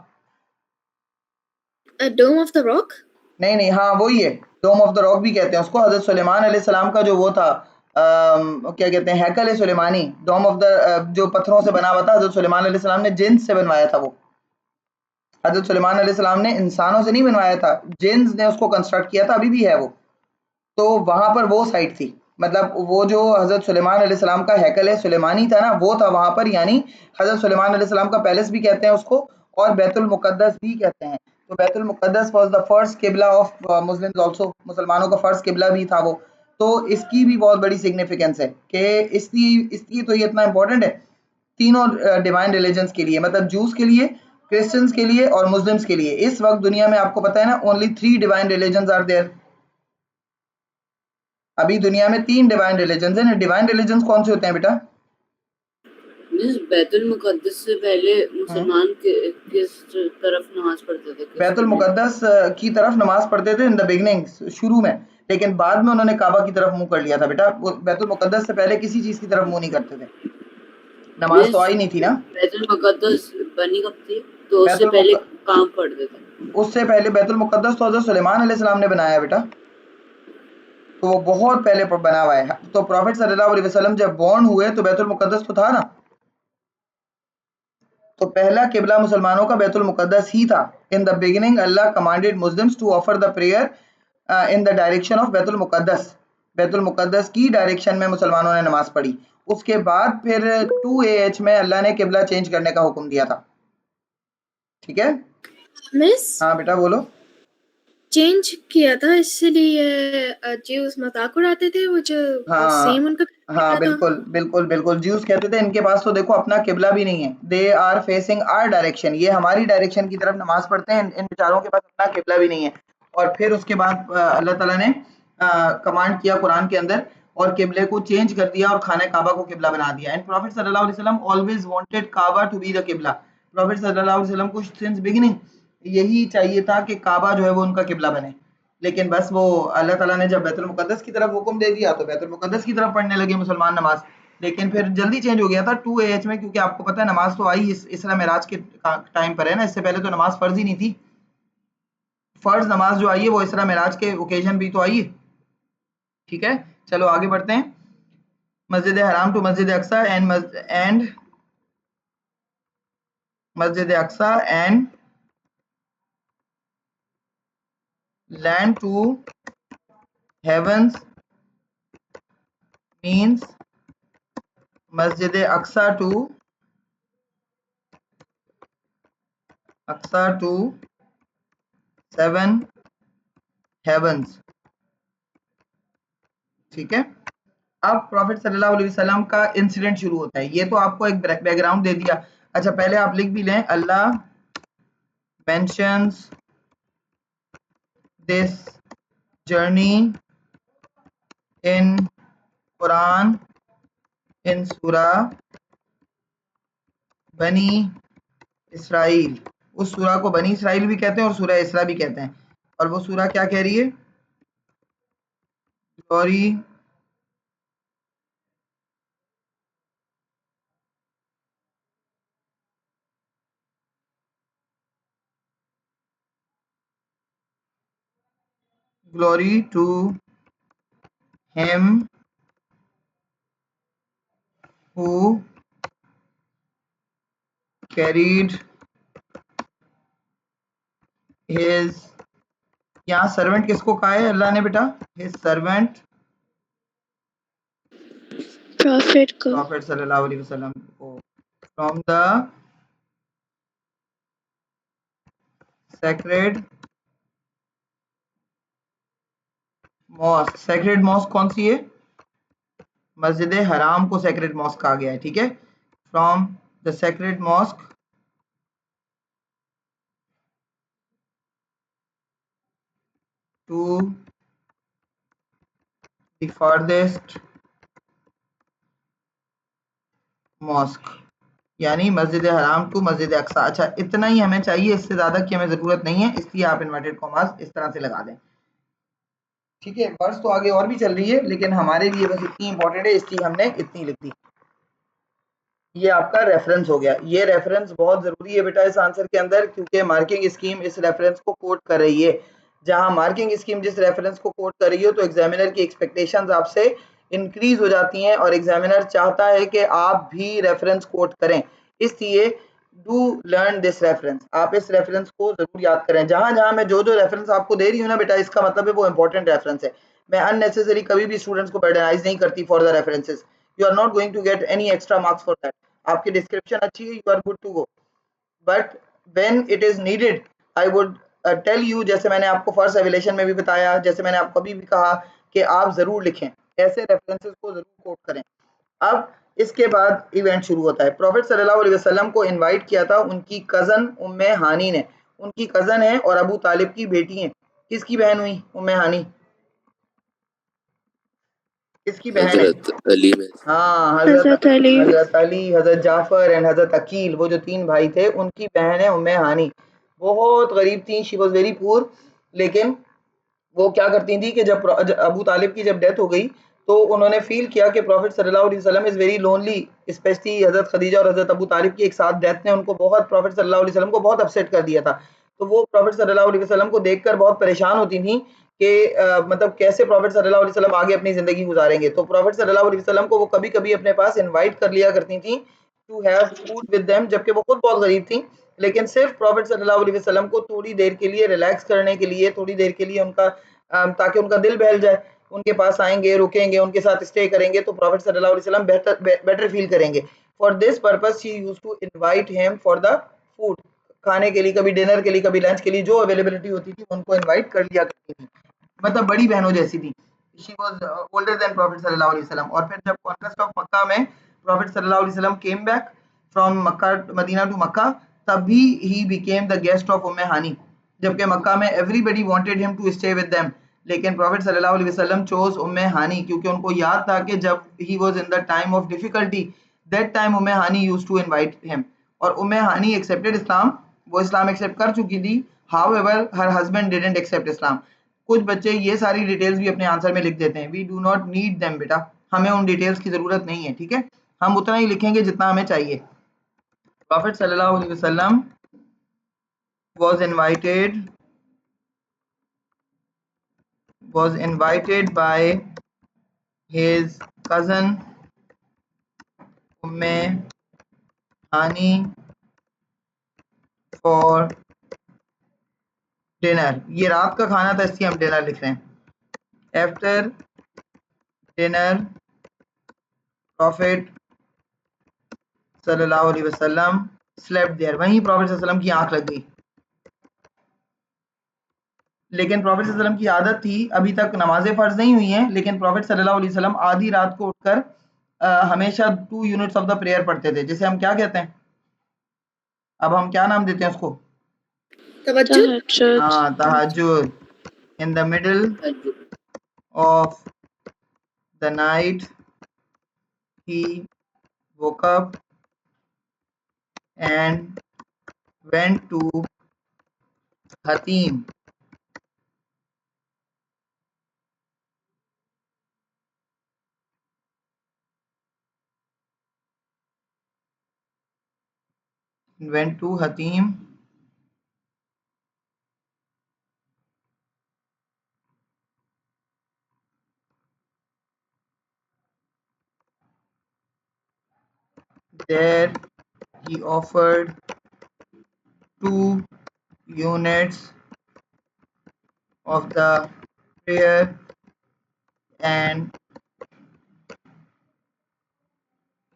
डोम ऑफ द रॉक। नहीं नहीं, हाँ वही है, डोम ऑफ द रॉक भी कहते हैं उसको। हजरत सुलेमान अलैहिस्सलाम का जो वो था, क्या कहते हैं, हैकल सुलेमानी, डोम ऑफ द, जो पत्थरों से बना हुआ था, हजरत सुलेमान अलैहिस्सलाम ने जिन्स से बनवाया था वो। हजरत सुलेमान अलैहिस्सलाम ने इंसानों से नहीं बनवाया था, जिन्स ने उसको कंस्ट्रक्ट किया था, अभी भी है वो। तो वहां पर वो साइट थी, मतलब वो जो हजरत सुलेमान अलैहिस्सलाम का हैकल है सुलेमानी था ना, वो था वहां पर। यानी हजरत सुलेमान अलैहिस्सलाम का पैलेस भी कहते हैं उसको, और बैतुल मुकद्दस भी कहते हैं। तो बैतुल मुकद्दस वाज द फर्स्ट किबला ऑफ मुस्लिम्स आल्सो, मुसलमानों का फर्स्ट किबला भी था वो। तो इसकी भी बहुत बड़ी सिग्निफिकेंस है कि इसलिए तो ये इतना इंपॉर्टेंट है तीनों डिवाइन रिलीजन्स के लिए, मतलब जूस के लिए, क्रिश्चियंस के लिए और मुस्लिम्स के लिए। इस वक्त दुनिया में आपको पता है ना only 3 divine religions are there. अभी दुनिया में 3 डिवाइन रिलीजन्स हैं। डिवाइन रिलीजन्स कौन से होते हैं बेटा? बैतुल मुकद्दस से पहले मुसलमान किस तरफ नमाज पढ़ते थे? बैतुल मुकद्दस की तरफ नमाज पढ़ते थे इन द बिगनिंग, शुरू में, लेकिन बाद में उन्होंने काबा की तरफ मुंह कर लिया था बेटा। वो बैतुल मुकद्दस से पहले किसी चीज की तरफ मुंह नहीं करते थे, नमाज तो आई नहीं थी ना। बैतुल मुकद्दस बनी कब थी? तो उससे पहले काम पढ़ते थे? उससे पहले बैतुल मुकद्दस तो हज़रत सुलेमान अलैहिस्सलाम ने बनाया है बेटा, तो वो बहुत पहले बना हुआ है। तो प्रॉफिट सल्लल्लाहु अलैहि वसल्लम जब बॉर्न हुए तो बैतुल मुकद्दस तो था ना, तो पहला किबला मुसलमानों का बैतुल मुकद्दस ही था। In the beginning Allah commanded Muslims to offer the prayer in the direction of बैतुल मुकद्दस। बैतुल मुकद्दस की डायरेक्शन में मुसलमानों ने नमाज पढ़ी। उसके बाद फिर 2 AH में अल्लाह ने किबला चेंज करने का हुक्म दिया था। ठीक है मिस हाँ बेटा बोलो। चेंज किया था इसलिए ज्यूस मजाक उड़ाते थे वो जो सेम उनका हाँ बिल्कुल बिल्कुल बिल्कुल। ज्यूस कहते थे इनके पास तो देखो अपना किबला भी नहीं है, they are facing our direction, ये हमारी डायरेक्शन की तरफ नमाज पढ़ते हैं, इन बेचारों के पास अपना किबला भी नहीं है। और फिर उसके बाद अल्लाह ताला ने कमांड किया कुरान के अंदर और किबले को चेंज कर दिया और खाने काबा को किबला बना दिया। एंड प्रॉफिट सल्लल्लाहु अलैहि वसल्लम ऑलवेज वांटेड काबा टू बी द किबला। प्रॉफिट सल्लल्लाहु अलैहि वसल्लम को सिंस बिगिनिंग यही चाहिए था कि काबा जो है वो उनका किबला बने, लेकिन बस वो अल्लाह ताला ने जब बैतुल मुकद्दस की तरफ हुक्म दे दिया तो बैतुल मुकद्दस की तरफ पढ़ने लगे मुसलमान नमाज। लेकिन फिर जल्दी चेंज हो गया था 2 AH में, क्योंकि आपको पता है नमाज तो आई इसरा मेराज के टाइम पर है ना, इससे पहले तो नमाज फर्ज ही नहीं थी। फर्ज नमाज जो आई है वो इसरा मेराज के ओकेजन भी तो आई है। ठीक है चलो आगे बढ़ते हैं। मस्जिद हराम टू मस्जिद अक्सा एंड मस्जिद अक्सा and land to heavens means मस्जिद अक्सा टू 7 हेवंस। ठीक है अब प्रॉफिट सल्लल्लाहु अलैहि वसल्लम का इंसिडेंट शुरू होता है। ये तो आपको एक बैकग्राउंड दे दिया। अच्छा पहले आप लिख भी लें, Allah mentions this journey in Quran in सूरा बनी इसराइल। उस सूरा को बनी इसराइल भी कहते हैं और सूरा इसरा भी कहते हैं। और वो सूरा क्या कह रही है? Glory glory to him who carried his, यहाँ सर्वेंट किसको कहा है अल्लाह ने बेटा? his servant प्रॉफिट सल्लल्लाहु अलैहि वसल्लम को from the sacred mosque। sacred mosque कौन सी है? मस्जिद हराम को sacred mosque कहा गया है। ठीक है from the sacred mosque to the farthest mosque, यानी मस्जिद हराम टू मस्जिद अक्सा। अच्छा इतना ही हमें चाहिए, इससे ज्यादा की हमें जरूरत नहीं है, इसलिए आप इन्वर्टेड कॉमास इस तरह से लगा दें। ठीक है वर्ष तो आगे और भी चल रही है लेकिन हमारे लिए बस इतनी इंपॉर्टेंट है इसलिए हमने इतनी लिख दी। ये आपका रेफरेंस हो गया। ये रेफरेंस बहुत जरूरी है बेटा इस आंसर के अंदर, क्योंकि मार्किंग स्कीम इस रेफरेंस को कोट कर रही है। जहां मार्किंग स्कीम जिस रेफरेंस को कोट कर रही हो तो एग्जामिनर की एक्सपेक्टेशंस आपसे इंक्रीज हो जाती हैं और एग्जामिनर चाहता है कि आप भी रेफरेंस कोट करें। इसलिए डू लर्न दिस रेफरेंस, आप इस रेफरेंस को जरूर याद करें। जहां जहां मैं जो रेफरेंस आपको दे रही हूँ ना बेटा, इसका मतलब है वो इंपॉर्टेंट रेफरेंस है। मैं अननेसेसरी कभी भी स्टूडेंट्स को बर्डनाइज नहीं करती for the references. You are not going to get any extra marks for that. आपकी डिस्क्रिप्शन अच्छी है, you are good to go, but when it is needed I would tell you, जैसे मैंने आपको first revelation में भी बताया, जैसे मैंने आपको अभी भी कहा कि आप जरूर लिखें, ऐसे रेफरेंसेस को जरूर कोट करें। अब इसके बाद इवेंट शुरू होता है। प्रॉफिट सल्लल्लाहु अलैहि वसल्लम को इनवाइट किया था उनकी कज़न उम्मे हानी ने। उनकी कज़न है और अबू तालिब की बेटी है। किसकी बहन हुई उम्मे हानी? किसकी बहन है? हजरत अली में हाँ, हजरत अली। हजरत अली, हजरत जाफर एंड हजरत अकील, वो जो 3 भाई थे उनकी बहन है उम्मे हानी। बहुत गरीब थी, शी वाज वेरी पुअर, लेकिन वो क्या करती थी कि जब अबू तालिब की जब डेथ हो गई तो उन्होंने फील किया कि प्रॉफिट सल्लल्लाहु अलैहि वसल्लम इज वेरी लोनली, स्पेशली हजरत खदीजा और हजरत अबू तालिब की एक साथ डेथ ने उनको बहुत, प्रॉफिट सल्लल्लाहु अलैहि वसल्लम को बहुत अपसेट कर दिया था। तो वो प्रॉफिट सल्लल्लाहु अलैहि वसल्लम को देखकर बहुत परेशान होती थी कि मतलब कैसे प्रॉफिट सल्लल्लाहु अलैहि वसल्लम आगे अपनी जिंदगी गुजारेंगे। तो प्रॉफिट सल्लल्लाहु अलैहि वसल्लम को वो कभी-कभी अपने पास इनवाइट कर लिया करती थी to have food with them, जबकि वो खुद बहुत गरीब थी, लेकिन सिर्फ प्रॉफिट सल्लल्लाहु अलैहि वसल्लम को थोड़ी देर के लिए रिलैक्स करने के लिए, थोड़ी देर के लिए उनका ताकि उनका दिल बहल जाए, उनके पास आएंगे, रुकेंगे, उनके साथ स्टे करेंगे तो प्रॉफिट सल्लल्लाहु अलैहि वसल्लम बेटर फील करेंगे। For this purpose she used to invite him for the food, खाने के लिए, कभी डिनर के लिए, कभी लंच के लिए, जो अवेलेबिलिटी होती थी उनको इनवाइट कर लिया करती थी, मतलब बड़ी बहनों जैसी थी। She was older than profit सल्लल्लाहु अलैहि वसल्लम। और फिर जब कॉन्क्वेस्ट ऑफ मक्का में प्रॉफिट सल्लल्लाहु अलैहि वसल्लम came back from Mecca, Medina to Mecca, तभी ही बिकेम द गेस्ट ऑफ उम्मे हानी, जबकि मक्का में everybody wanted him to stay with them, लेकिन प्रॉफिट सल्लल्लाहु अलैहि वसल्लम चोज उम्मे हानी, क्योंकि उनको याद था कि जब he was in the time of difficulty, that time उम्मे हानी यूज्ड टू इनवाइट हिम। और उम्मे हानी एक्सेप्टेड इस्लाम, वो इस्लाम एक्सेप्ट कर चुकी थी। However her husband didn't accept Islam. कुछ बच्चे ये सारी डिटेल्स भी अपने आंसर में लिख देते हैं, we do not need them बेटा, हमें उन डिटेल्स की जरूरत नहीं है, ठीक है, हम उतना ही लिखेंगे जितना हमें चाहिए। प्रॉफिट सल्लल्लाहु अलैहि वसल्लम was invited by his cousin Umme Hani for dinner। ये रात का खाना था, इसलिए हम डिनर लिख रहे हैं। आफ्टर डिनर प्रॉफिट सल्लल्लाहु अलैहि वसल्लम स्लेप्ट देयर, वहीं प्रॉफिट सल्लल्लाहु अलैहि वसल्लम की आंख लग गई। लेकिन प्रॉफिट सल्लल्लाहु अलैहि वसल्लम की आदत थी, अभी तक नमाजें फ़र्ज़ नहीं हुई हैं, लेकिन प्रॉफिट सल्लल्लाहु अलैहि वसल्लम आधी रात को उठकर हमेशा 2 यूनिट्स ऑफ द प्रेयर पढ़ते थे, जिसे हम क्या कहते हैं? अब हम क्या नाम देते हैं उसको? तवज्जुद। हाँ, तहज्जुद। In the middle of the night he woke up and went to Hatim there he offered 2 units of the prayer and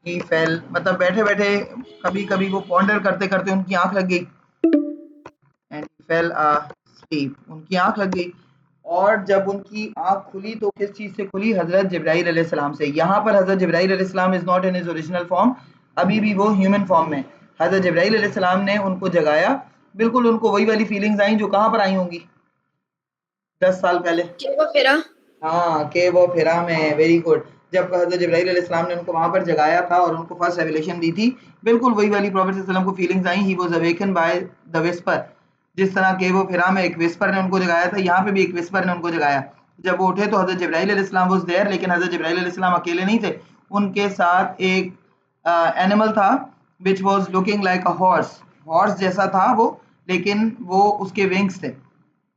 he fell, मतलब बैठे बैठे कभी कभी वो पॉन्डर करते करते उनकी आंख लग गई, and he fell asleep, उनकी आंख लग गई। और जब उनकी आंख खुली तो किस चीज से खुली? हजरत जिब्राइल अलैहिस्सलाम से। यहाँ पर हजरत जिब्राइल अलैहिस्सलाम is not in his original form, अभी भी वो ह्यूमन फॉर्म में। हजरत जिब्राइल अलैहिस्सलाम ने उनको जगाया, बिल्कुल उनको वही वाली फीलिंग्स आई जो कहाँ पर आई होंगी 10 साल पहले? हाँ, केव ऑफ हिरा में। Very good. जब हजरत जिब्राइल अलैहिस्सलाम ने उनको वहां पर जगाया था और उनको फर्स्ट रेवलेशन दी थी, बिल्कुल वही वाली प्रॉफिट सल्लल्लाहु अलैहि वसल्लम को feelings I. He was awaken by the whisper, जिस तरह केव ऑफ हिरा में एक विस्पर ने उनको जगाया था, यहाँ पे भी एक विस्पर ने उनको जगाया। जब वो उठे तो हजरत जिब्राइल अलैहिस्सलाम वाज देयर, लेकिन हजरत जिब्राइल अलैहिस्सलाम अकेले नहीं थे, उनके साथ एक एनिमल था which was looking like a horse, horse जैसा था वो, लेकिन वो उसके विंग्स थे।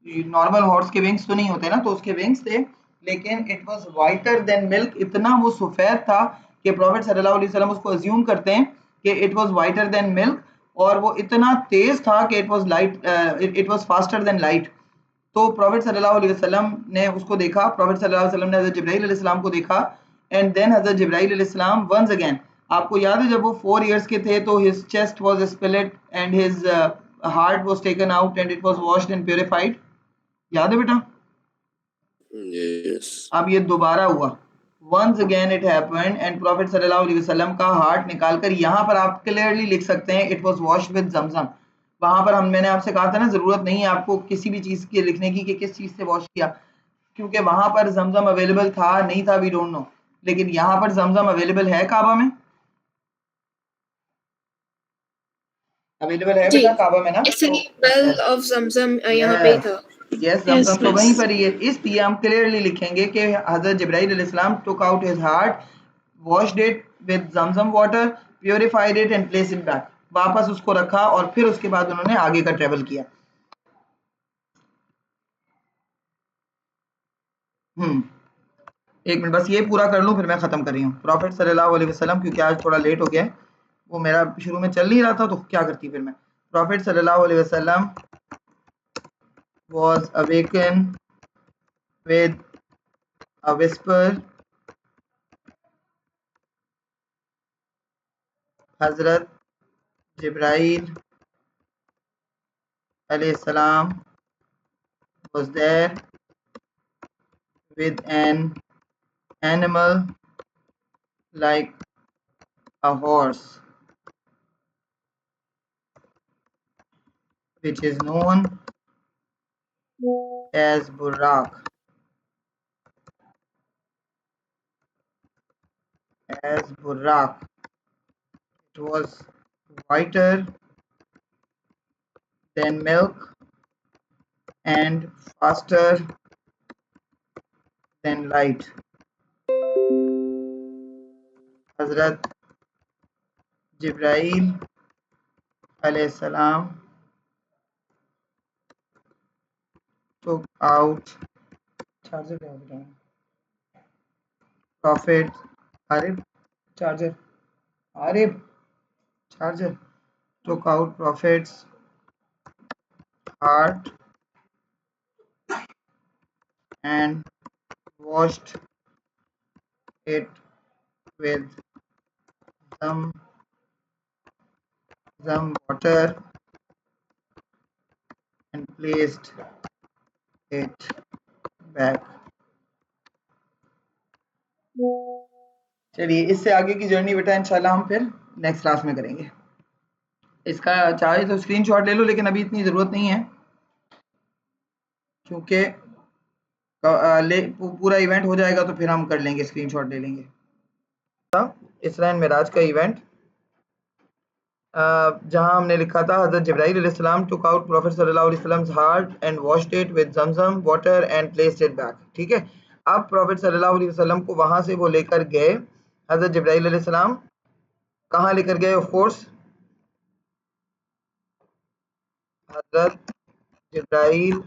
नॉर्मल हॉर्स के विंग्स तो नहीं होते ना, तो उसके विंग्स थे, लेकिन it was whiter than milk, इतना वो सफेद था कि प्रॉफिट सल्लल्लाहु अलैहि वसल्लम उसको अज्यूम करते हैं कि it was whiter than milk, और वो इतना तेज था कि it was light, it was faster than light. तो प्रॉफिट सल्लल्लाहु अलैहि वसल्लम ने उसको देखा, प्रॉफिट सल्लल्लाहु अलैहि वसल्लम ने हज़रत जिब्राइल अलैहिस्सलाम को देखा, एंड देन हज़रत जिब्राइल अलैहिस्सलाम वंस अगेन, आपको याद है जब वो 4 इयर्स के थे तो his chest was split and his heart was taken out and it was washed and purified. याद है बेटा? Yes. अब ये दोबारा हुआ, once again it happened and Prophet सल्लल्लाहु अलैहि वसल्लम का हार्ट निकालकर यहाँ पर आप क्लियरली लिख सकते हैं it was washed with zamzam. वहां पर मैंने आपसे कहा था ना, जरूरत नहीं है आपको किसी भी चीज के लिखने की कि किस चीज से वॉश किया, क्योंकि वहां पर जमजम अवेलेबल था नहीं था वी डोंट नो, लेकिन यहाँ पर जमजम अवेलेबल है काबा में, अवेलेबल है जी, बेटा काबा में ना, इसलिए वेल ऑफ जमजम यहाँ पे ही था। यस जमजम तो वहीं पर ही है, इसलिए हम क्लियरली लिखेंगे कि हजरत जिब्राइल अलैहिस्सलाम took out his heart, washed it with zamzam water, purified it and placed it back, वापस उसको रखा और फिर उसके बाद उन्होंने आगे का ट्रेवल किया। एक मिनट बस ये पूरा कर लूं फिर मैं खत्म कर रही हूँ। प्रॉफिट सल्लल्लाहु अलैहि वसल्लम, क्योंकि आज थोड़ा लेट हो गया है, वो मेरा शुरू में चल नहीं रहा था तो क्या करती फिर मैं। प्रॉफिट सल्लल्लाहु अलैहि वसल्लम was awakened with a whisper. Hazrat Jibrail alayhi salam was there with an animal like a horse, which is known as Buraq. It was whiter than milk and faster than light. Hazrat Jibrail alayhi salam took out Prophet took out Prophet's heart and washed it with some water and placed it back. चलिए इससे आगे की journey बेटा इंशाल्लाह हम फिर next class में करेंगे। इसका चाहे तो स्क्रीनशॉट ले लो, लेकिन अभी इतनी ज़रूरत नहीं है क्योंकि पूरा इवेंट हो जाएगा तो फिर हम कर लेंगे, स्क्रीनशॉट ले लेंगे। इसरा एंड मिराज का इवेंट जहां हमने लिखा था हज़रत जिब्राइल अलैहिस्सलाम took out Prophet सल्लल्लाहु अलैहि वसल्लम's heart and washed it with zamzam water and placed it back। ठीक है, अब प्रॉफिट सल्लल्लाहु अलैहि वसल्लम को वहां से वो लेकर गए, हज़रत जिब्राइल अलैहिस्सलाम कहाँ लेकर गए? ऑफ कोर्स हज़रत जिब्राइल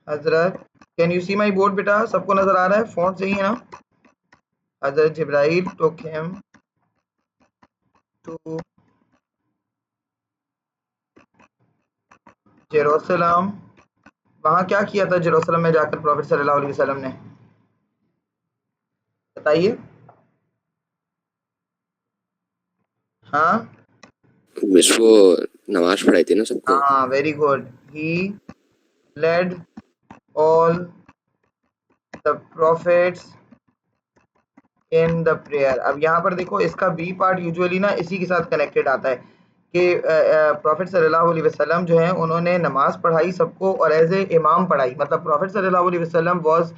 हज़रत, can you see my board बेटा? सबको नजर आ रहा है? फ़ॉन्ट सही है ना? हज़रत जिब्राइल took him to जेरूसलम। वहां क्या किया था जेरूसलम में जाकर प्रॉफिट सल्लल्लाहु अलैहि वसल्लम ने? बताइए। हाँ मिस वो नमाज पढ़ाई थी ना सबको। हाँ, very good. He led all the prophets in the prayer. अब यहाँ पर देखो, इसका बी पार्ट यूजुअली ना इसी के साथ कनेक्टेड आता है कि प्रॉफिट सल्लल्लाहु अलैहि वसल्लम जो है उन्होंने नमाज पढ़ाई सबको और एज ए इमाम पढ़ाई, मतलब प्रॉफिट सल्लल्लाहु अलैहि वसल्लम was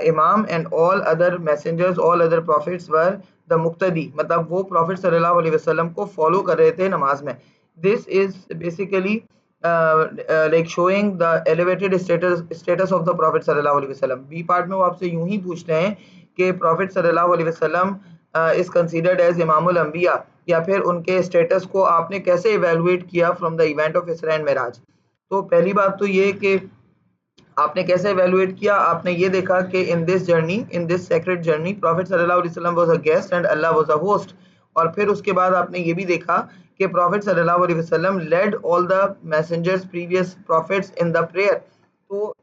imam and all other messengers, all other prophets were the मुक्तदी, मतलब वो प्रॉफिट सल्लल्लाहु अलैहि वसल्लम को फॉलो कर रहे थे नमाज में। This is basically like showing the elevated status of the profit सल्लल्लाहु अलैहि वसल्लम। बी पार्ट में वो आपसे यूं ही पूछते हैं कि प्रॉफिट सल्लल्लाहु अलैहि वसल्लम इज कंसीडर्ड एज इमामुल अंबिया, या फिर उनके स्टेटस को आपने कैसे इवेलुएट किया फ्रॉम द इवेंट ऑफ इसरा एंड मेराज। तो पहली बात तो ये कि आपने कैसे इवेलुएट किया, आपने ये देखा कि in this journey, in this sacred journey, prophet सल्लल्लाहु अलैहि वसल्लम वाज अ गेस्ट एंड अल्लाह वाज अ होस्ट। और फिर उसके बाद आपने ये भी देखा कि प्रॉफिट सल्लल्लाहु अलैहि वसल्लम led all the messengers previous prophets in the prayer. तो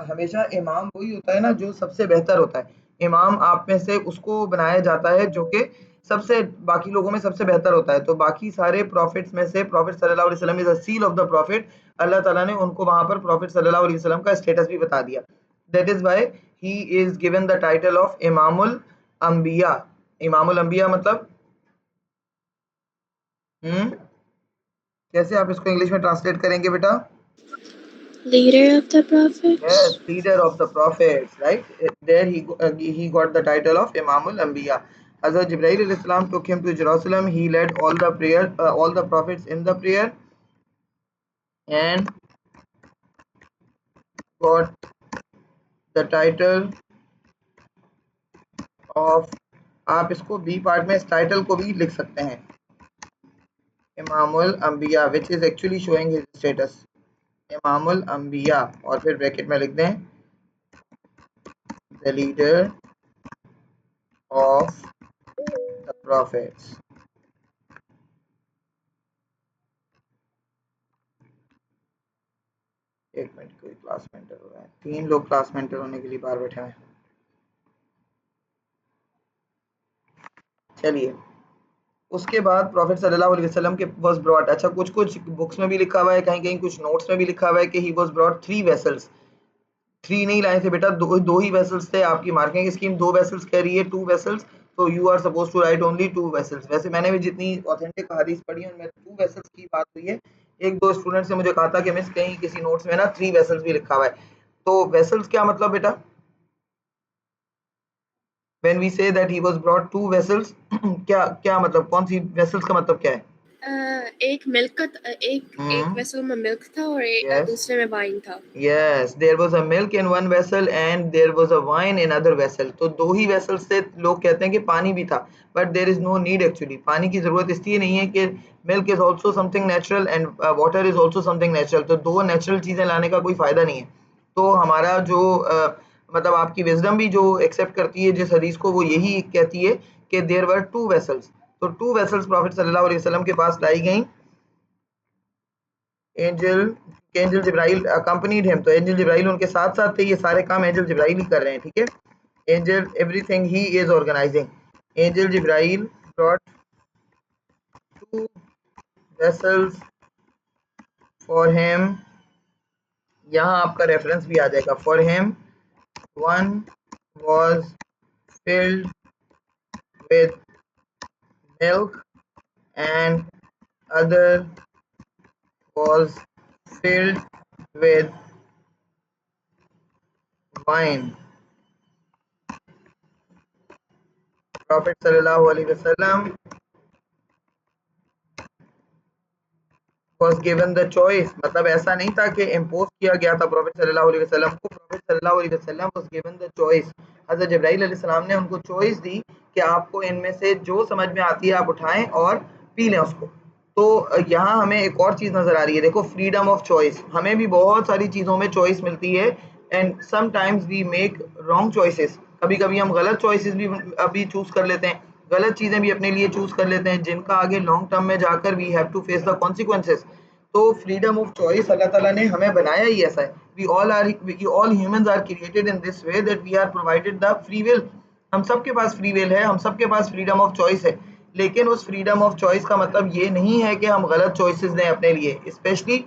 हमेशा इमाम वही होता है ना जो सबसे बेहतर होता है। इमाम आप में से उसको बनाया जाता है जो कि सबसे बाकी लोगों में सबसे बेहतर होता है। तो बाकी सारे प्रॉफिट्स में से प्रॉफिट सल्लल्लाहु अलैहि वसल्लम is a seal of the prophet. अल्लाह ताला ने उनको वहां पर प्रॉफिट सल्लल्लाहु अलैहि वसल्लम का स्टेटस भी बता दिया। That is why he is given the title of इमामुल अंबिया। इमामुल अंबिया मतलब कैसे आप इसको इंग्लिश में ट्रांसलेट करेंगे बेटा? Leader of the prophets. Yes, leader of the prophets, right? There he got the title of Imamul Anbiya. Hazrat Jibreel alayhi salam took him to Jerusalem. He led all the prayer, all the prophets in the prayer, and got the title of, आप इसको B part में इस title को भी लिख सकते हैं, इमामुल अंबिया, which is actually showing his status, इमामुल अंबिया, और फिर ब्रैकेट में लिख दें the leader of the prophets. एक मिनट, कोई क्लास में एंटर हो रहा है, 3 लोग क्लास में एंटर होने के लिए बाहर बैठे हैं। चलिए, उसके बाद प्रॉफिट सल्लल्लाहु अलैहि वसल्लम के वाज ब्रॉट, अच्छा कुछ कुछ बुक्स में भी लिखा हुआ है, कहीं कहीं कुछ नोट्स में भी लिखा हुआ है कि ही वाज ब्रॉट 3 वेसल्स। 3 नहीं लाए थे बेटा, दो ही वेसल्स थे। आपकी मार्किंग स्कीम 2 वेसल्स कह रही है, 2 वेसल्स, तो you are suppose to write only 2 vessels. वैसे मैंने भी जितनी ऑथेंटिक हदीस पढ़ी है उनमें 2 वेसल्स की बात हुई है। एक दो स्टूडेंट से मुझे कहा था कि मिस कहीं किसी नोट्स में ना 3 वेसल्स भी लिखा हुआ है। तो वेसल्स क्या मतलब बेटा? when we say that he was brought 2 vessels क्या क्या मतलब, कौन सी वेसल्स का मतलब क्या है? एक मिल्क का एक वेसल में मिल्क था और Yes. दूसरे में वाइन था। Yes, there was a milk in one vessel and there was a wine in other vessel. तो 2 ही वेसल्स से लोग कहते हैं कि पानी भी था, but there is no need actually. पानी की जरूरत इसलिए नहीं है कि milk is also something natural and water is also something natural. तो 2 नेचुरल चीजें लाने का कोई फायदा नहीं है। तो हमारा जो मतलब आपकी विजडम भी जो एक्सेप्ट करती है जिस हदीस को, वो यही कहती है कि देयर वर 2 वेसल्स। तो 2 वेसल्स प्रॉफिट सल्लल्लाहु अलैहि वसल्लम के पास लाई गई। एंजल जिब्राइल अकम्पनीड हिम, तो एंजल जिब्राइल उनके साथ साथ थे। ये सारे काम एंजल जिब्राइल ही कर रहे हैं, ठीक है। Angel everything he is organising. Angel जिब्राइल ब्रॉट 2 वेसल्स फॉर हिम, यहाँ आपका रेफरेंस भी आ जाएगा, for him one was filled with milk and other was filled with wine. Prophet sallallahu alaihi wasallam was given the choice, मतलब ऐसा नहीं था कि इम्पोज किया गया था प्रॉफिट सल्लल्लाहु अलैहि वसल्लम को। प्रॉफिट सल्लल्लाहु अलैहि वसल्लम was given the choice। हज़रत जिब्राइल अलैहिस्सलाम ने उनको चॉइस दी कि आपको इनमें से जो समझ में आती है आप उठाएं और पी लें उसको। तो यहाँ हमें एक और चीज़ नज़र आ रही है, देखो फ्रीडम ऑफ चॉइस। हमें भी बहुत सारी चीज़ों में चॉइस मिलती है and sometimes we make wrong choices. कभी कभी हम गलत चॉइसेस भी अभी चूज़ कर लेते हैं, गलत चीज़ें भी अपने लिए चूज़ कर लेते हैं जिनका आगे लॉन्ग टर्म में जाकर we have to face the consequences. तो फ्रीडम ऑफ चॉइस अल्लाह ताला ने हमें बनाया ही ऐसा है। We all humans are created in this way that we are provided the free will. हम सबके पास फ्री विल है, हम सबके पास फ्रीडम ऑफ चॉइस है, लेकिन उस फ्रीडम ऑफ चॉइस का मतलब ये नहीं है कि हम गलत चॉइसेस दें अपने लिए, specially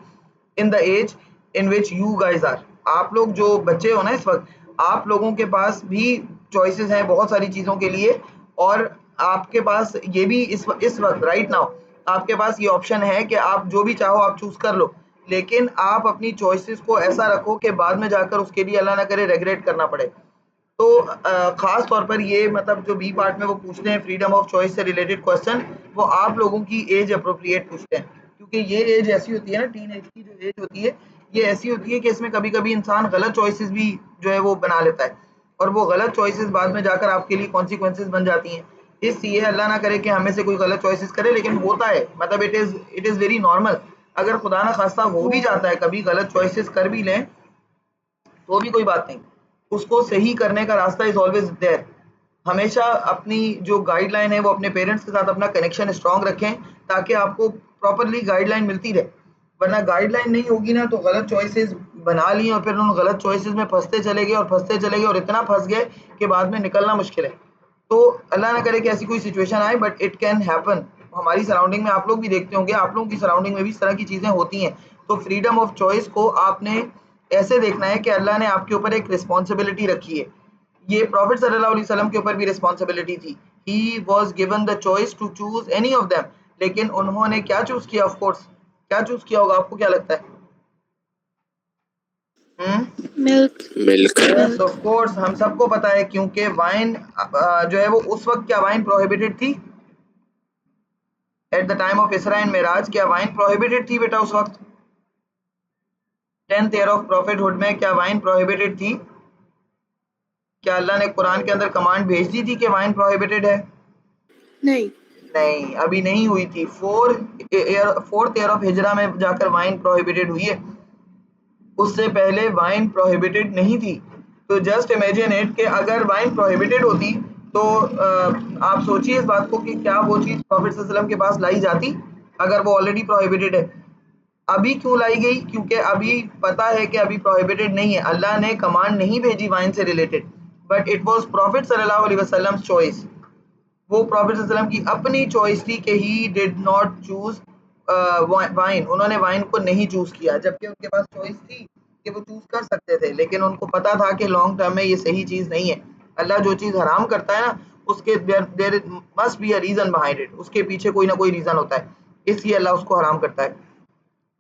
in the age in which you guys are. आप लोग जो बच्चे हो ना इस वक्त, आप लोगों के पास भी चॉइसेस हैं बहुत सारी चीज़ों के लिए, और आपके पास ये भी इस वक्त राइट नाउ आपके पास ये ऑप्शन है कि आप जो भी चाहो आप चूज कर लो, लेकिन आप अपनी चॉइसेस को ऐसा रखो कि बाद में जाकर उसके लिए अल्लाह ना करे रेगरेट करना पड़े। तो खास तौर पर ये मतलब जो बी पार्ट में वो पूछते हैं फ्रीडम ऑफ चॉइस से रिलेटेड क्वेश्चन, वो आप लोगों की एज अप्रोप्रिएट पूछते हैं, क्योंकि ये एज ऐसी होती है ना, टीन एज की जो एज होती है ये ऐसी होती है कि इसमें कभी कभी इंसान गलत चॉइसेस भी जो है वो बना लेता है, और वो गलत चॉइसेस बाद में जाकर आपके लिए कॉन्सिक्वेंसेस बन जाती हैं। इसलिए अल्लाह ना करे कि हमें से कोई गलत चॉइसेस करे, लेकिन होता है, मतलब इट इज़ वेरी नॉर्मल। अगर खुदा ना खास्ता हो भी जाता है कभी गलत चॉइसेस कर भी लें तो भी कोई बात नहीं, उसको सही करने का रास्ता इज ऑलवेज देयर। हमेशा अपनी जो गाइडलाइन है वो अपने पेरेंट्स के साथ अपना कनेक्शन स्ट्रांग रखें ताकि आपको प्रॉपरली गाइडलाइन मिलती रहे, वरना गाइडलाइन नहीं होगी ना तो गलत चॉइसेस बना ली और फिर उन गलत चॉइसेस में फंसते चले गए और इतना फंस गए कि बाद में निकलना मुश्किल है। तो अल्लाह ना करे कि ऐसी कोई सिचुएशन आए, बट इट कैन हैपन। हमारी सराउंडिंग में आप लोग भी देखते होंगे, आप लोगों की सराउंडिंग में भी इस तरह की चीज़ें होती हैं। तो फ्रीडम ऑफ चॉइस को आपने ऐसे देखना है कि अल्लाह ने आपके ऊपर एक रिस्पॉन्सिबिलिटी रखी है। ये प्रॉफिट सल्लल्लाहु अलैहि वसल्लम के ऊपर भी रिस्पॉन्सिबिलिटी थी। He was given the choice to choose any of them, लेकिन उन्होंने क्या चूज किया? ऑफ कोर्स क्या चूज किया होगा, आपको क्या लगता है? Milk. Milk. Yes of course, हम सबको पता है, क्योंकि वाइन जो है वो उस वक्त, क्या वाइन प्रोहिबिटेड थी? एट द टाइम ऑफ इसरा एंड मेराज क्या वाइन प्रोहिबिटेड थी बेटा उस वक्त? 10th ईयर ऑफ प्रॉफिटहुड में क्या वाइन प्रोहिबिटेड थी? क्या अल्लाह ने कुरान के अंदर कमांड भेज दी थी कि वाइन प्रोहिबिटेड है? नहीं। नहीं, अभी नहीं हुई थी। 4th ईयर ऑफ हिजरा में जाकर वाइन प्रोहिबिटेड हुई है, उससे पहले वाइन प्रोहिबिटेड नहीं थी। तो जस्ट इमेजिन इट कि अगर वाइन प्रोहिबिटेड होती तो आप सोचिए इस बात को कि क्या वो चीज़ प्रॉफिट सल्लल्लाहु अलैहि वसल्लम के पास लाई जाती अगर वो ऑलरेडी प्रोहिबिटेड है। अभी क्यों लाई गई? क्योंकि अभी पता है कि अभी प्रोहिबिटेड नहीं है, अल्लाह ने कमांड नहीं भेजी वाइन से related, but it was profit सल्लल्लाहु अलैहि वसल्लम चॉइस। वो प्रॉफिट सल्लल्लाहु अलैहि वसल्लम की अपनी चॉइस थी कि he did not choose wine, उन्होंने वाइन को नहीं चूज किया, जबकि उनके पास चॉइस थी कि वो चूज कर सकते थे, लेकिन उनको पता था कि लॉन्ग टर्म में ये सही चीज नहीं है। अल्लाह जो चीज हराम करता है ना, उसके there must be a reason behind it, उसके पीछे कोई ना कोई रीजन होता है, इसलिए अल्लाह उसको हराम करता है।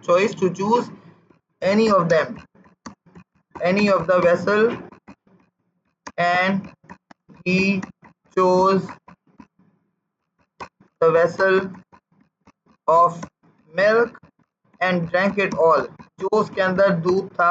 choice to choose any of them, any of the vessel, and he chose the vessel of milk and drank it all. जो उसके अंदर दूध था,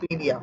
पी लिया।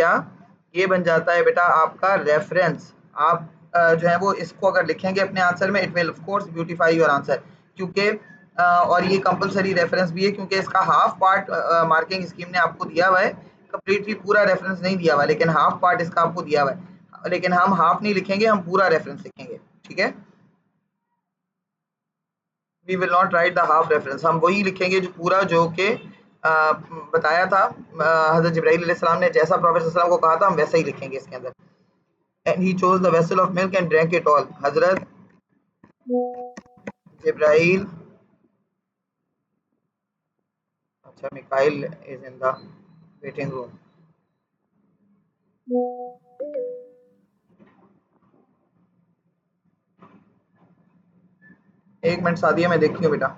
क्या? ये बन जाता है बेटा आपका रेफरेंस। आप जो है वो इसको अगर लिखेंगे अपने आंसर में, it will of course beautify your answer, क्योंकि और ये कंपलसरी रेफरेंस भी है, क्योंकि इसका हाफ पार्ट मार्किंग स्कीम ने आपको दिया हुआ है, कंप्लीटली पूरा रेफरेंस नहीं दिया हुआ, लेकिन हाफ पार्ट इसका आपको दिया हुआ है, लेकिन हम हाफ नहीं लिखेंगे, हम पूरा रेफरेंस लिखेंगे, ठीक है? We will not write the half reference, हम वही लिखेंगे जो पूरा, जो कि बताया था हज़रत जिब्राइल अलैहिस्सलाम ने, जैसा प्रॉफिट सल्लल्लाहु अलैहि वसल्लम को कहा था हम वैसा ही लिखेंगे इसके अंदर। And he chose the vessel of milk and drank it all. हज़रत जिब्राइल, अच्छा Mikail is in the waiting room. एक मिनट सादिया, मैं देखती हूँ बेटा।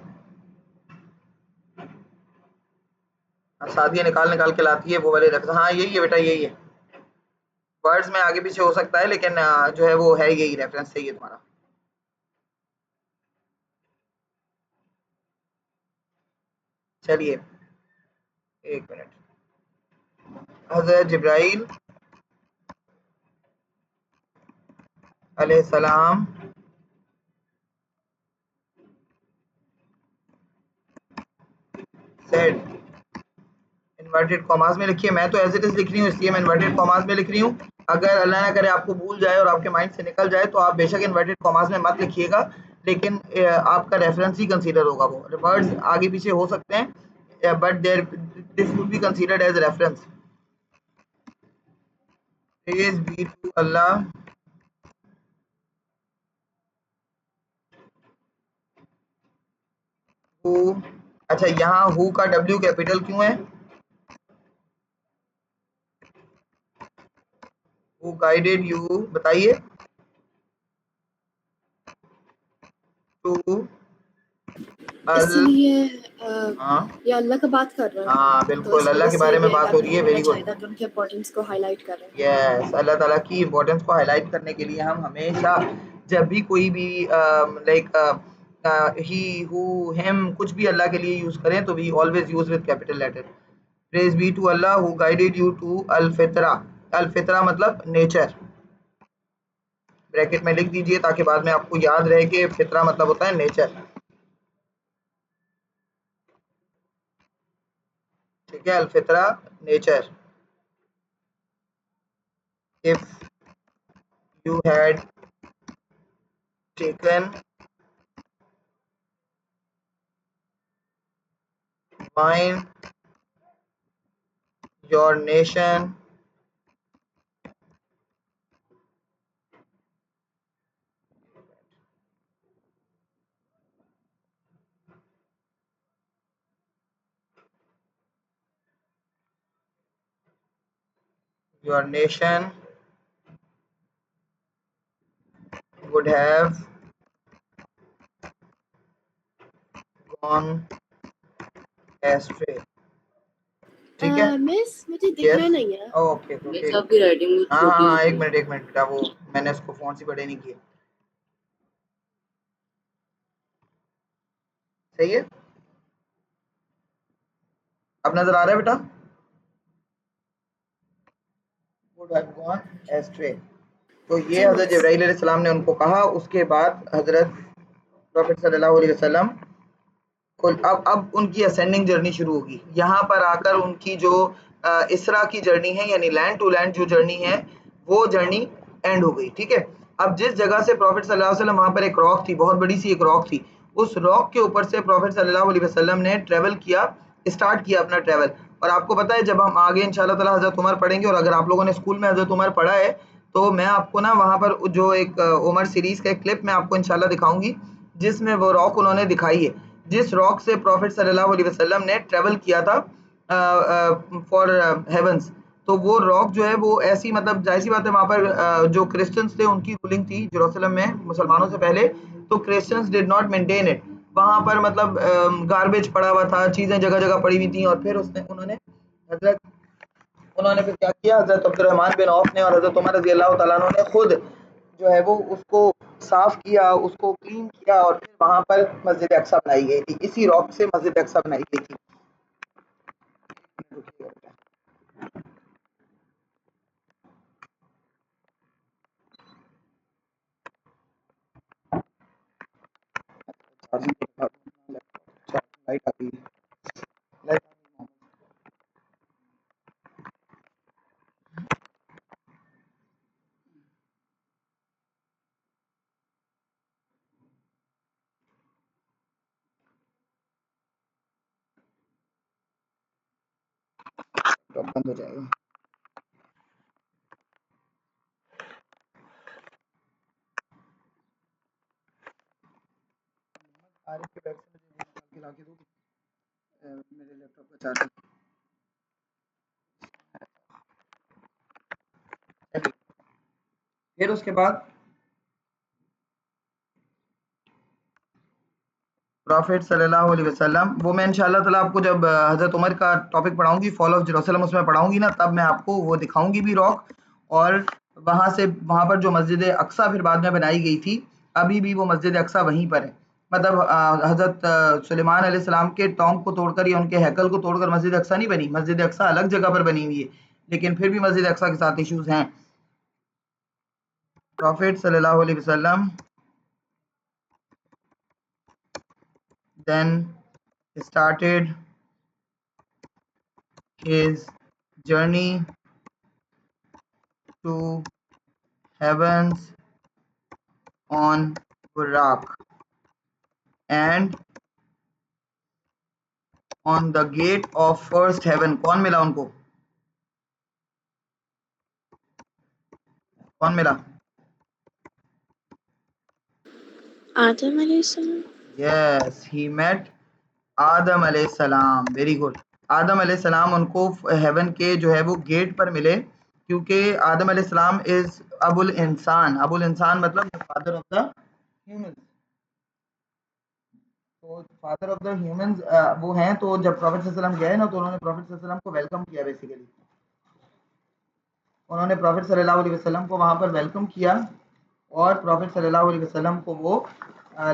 सादिया निकाल के लाती है वो वाले रेफरेंस। हाँ यही है बेटा, यही है, वर्ड्स में आगे पीछे हो सकता है, लेकिन जो है वो है यही रेफरेंस, सही है तुम्हारा। चलिए एक मिनट। हज़रत जिब्राइल अलैहिस्सलाम सेड, इन्वर्टेड कॉमास में लिखिए, मैं तो एज इट इज लिख रही हूँ इसलिए मैं इन्वर्टेड कॉमास में लिख रही हूँ। अगर अल्लाह ना करे आपको भूल जाए और आपके माइंड से निकल जाए तो आप बेशक इन्वर्टेड कॉमास में मत लिखिएगा, लेकिन आपका रेफरेंस ही कंसीडर होगा। वो वर्ड्स आगे पीछे हो सकते हैं, but there this would be considered as reference. Praise be to Allah who, अच्छा यहाँ हु का डब्ल्यू कैपिटल क्यों है? हु गाइडेड यू, बताइए। टू इसलिए हाँ ये अल्लाह का बात कर रहा है, हाँ तो बिल्कुल, इस अल्लाह वजह के से बारे में ये बात हो रही है, वेरी गुड। चाहिए था कि उनके इम्पोर्टेंस को हाईलाइट कर रहे हैं। यस, अल्लाह ताला की इम्पोर्टेंस को हाईलाइट करने के लिए हम हमेशा जब भी कोई भी लाइक ही हु हिम कुछ भी अल्लाह के लिए यूज करें तो we always use with capital letter. Praise be to Allah who guided you to अल फितरा। अल फितरा मतलब नेचर, ब्रैकेट में लिख दीजिए ताकि बाद में आपको याद रहे कि फितरा मतलब होता है नेचर, ठीक ठीक है, अल-फितरा nature, if you had taken mine your nation your nation would have gone astray। ठीक है, मिस मुझे दिख यस, रहा नहीं है। ओके मिस ओके, आपकी राइटिंग बहुत हाँ छोटी हाँ होती एक है। मिनट बेटा, वो मैंने उसको फोन से बड़े नहीं किए। सही है, अब नजर आ रहा है बेटा? would have gone astray। तो ये जी हजरत मिस। जिब्राइल अलैहिस्सलाम ने उनको कहा। उसके बाद हजरत प्रॉफेट सल्लल्लाहु अलैहि वसल्लम को अब उनकी असेंडिंग जर्नी शुरू होगी। यहाँ पर आकर उनकी जो इसरा की जर्नी है, यानी लैंड टू लैंड जो जर्नी है, वो जर्नी एंड हो गई। ठीक है, अब जिस जगह से प्रॉफेट सल्लल्लाहु अलैहि वसल्लम, वहाँ पर एक रॉक थी, बहुत बड़ी सी एक रॉक थी, उस रॉक के ऊपर से प्रॉफेट सल्लल्लाहु अलैहि वसल्लम ने ट्रेवल किया, स्टार्ट किया अपना ट्रेवल। और आपको पता है, जब हम आगे इंशाल्लाह ताला हजरत उमर पढ़ेंगे, और अगर आप लोगों ने स्कूल में हजरत उमर पढ़ा है तो मैं आपको ना वहाँ पर जो एक उमर सीरीज का एक क्लिप मैं आपको इंशाल्लाह दिखाऊंगी, जिसमें वो रॉक उन्होंने दिखाई है, जिस रॉक से प्रॉफेट सल्लल्लाहु अलैहि वसल्लम ने ट्रेवल किया था फॉर हेवंस। तो वो रॉक जो है वो ऐसी, मतलब जाहिर सी बात है, वहाँ पर जो क्रिश्चियंस थे उनकी रूलिंग थी जेरूसलम में मुसलमानों से पहले, तो Christians did not maintain it. वहाँ पर मतलब गार्बेज पड़ा हुआ था, चीज़ें जगह जगह पड़ी हुई थी, और फिर उसने हजरत उन्होंने फिर क्या किया, हजरत अब्दुर्रहमान बिन औफ ने और हजरत उमर रजी अल्लाह तआला अन्हु ने खुद जो है वो उसको साफ किया, उसको क्लीन किया, और फिर वहां पर मस्जिद अक्सा बनाई गई थी। इसी रॉक से मस्जिद अक्सा बनाई गई थी। लाइट आ गई, लाइट बंद हो जाएगा। आरिफ के बैग से मुझे निकाल के ला के दो, मेरे लैपटॉप का चार्जर। फिर उसके बाद प्रॉफिट सल्लल्लाहु अलैहि वसल्लम, वो मैं इंशाल्लाह ताला आपको जब हज़रत उमर का टॉपिक पढ़ाऊंगी, फॉल ऑफ जेरूसलम, उसमें पढ़ाऊंगी ना, तब मैं आपको वो दिखाऊंगी भी रॉक। और वहाँ पर जो मस्जिद अक्सा फिर बाद में बनाई गई थी, अभी भी वो मस्जिद अक्सा वहीं पर है। मतलब हज़रत सुलेमान अलैहिस्सलाम के टॉम्ब को तोड़कर या उनके हैकल को तोड़कर मस्जिद अक्सा नहीं बनी। मस्जिद अक्सा अलग जगह पर बनी हुई है, लेकिन फिर भी मस्जिद अक्सा के साथ इश्यूज हैं। प्रॉफिट सल्लल्लाहु अलैहि वसल्लम then started his journey to heavens on Buraq, and on the gate of first heaven। कौन मिला उनको? कौन मिला? आदम अलैहिस्सलाम। Yes, he met आदम अलैहिस्सलाम। Very good. आदम अलैहिस्सलाम उनको हेवन के जो है वो गेट पर मिले, क्योंकि आदम अलैहिस्सलाम इज अबुल इंसान। अबुल इंसान मतलब फादर ऑफ द ह्यूमंस। तो फादर ऑफ द ह्यूमंस वो हैं। तो जब प्रॉफेट सल्लल्लाहु अलैहि वसल्लम गए ना, तो उन्होंने प्रॉफेट सल्लल्लाहु अलैहि वसल्लम को वेलकम किया। बेसिकली उन्होंने प्रॉफेट सल्लल्लाहु अलैहि वसल्लम को वहां पर वेलकम किया, और प्रॉफेट सल्लल्लाहु अलैहि वसल्लम को वो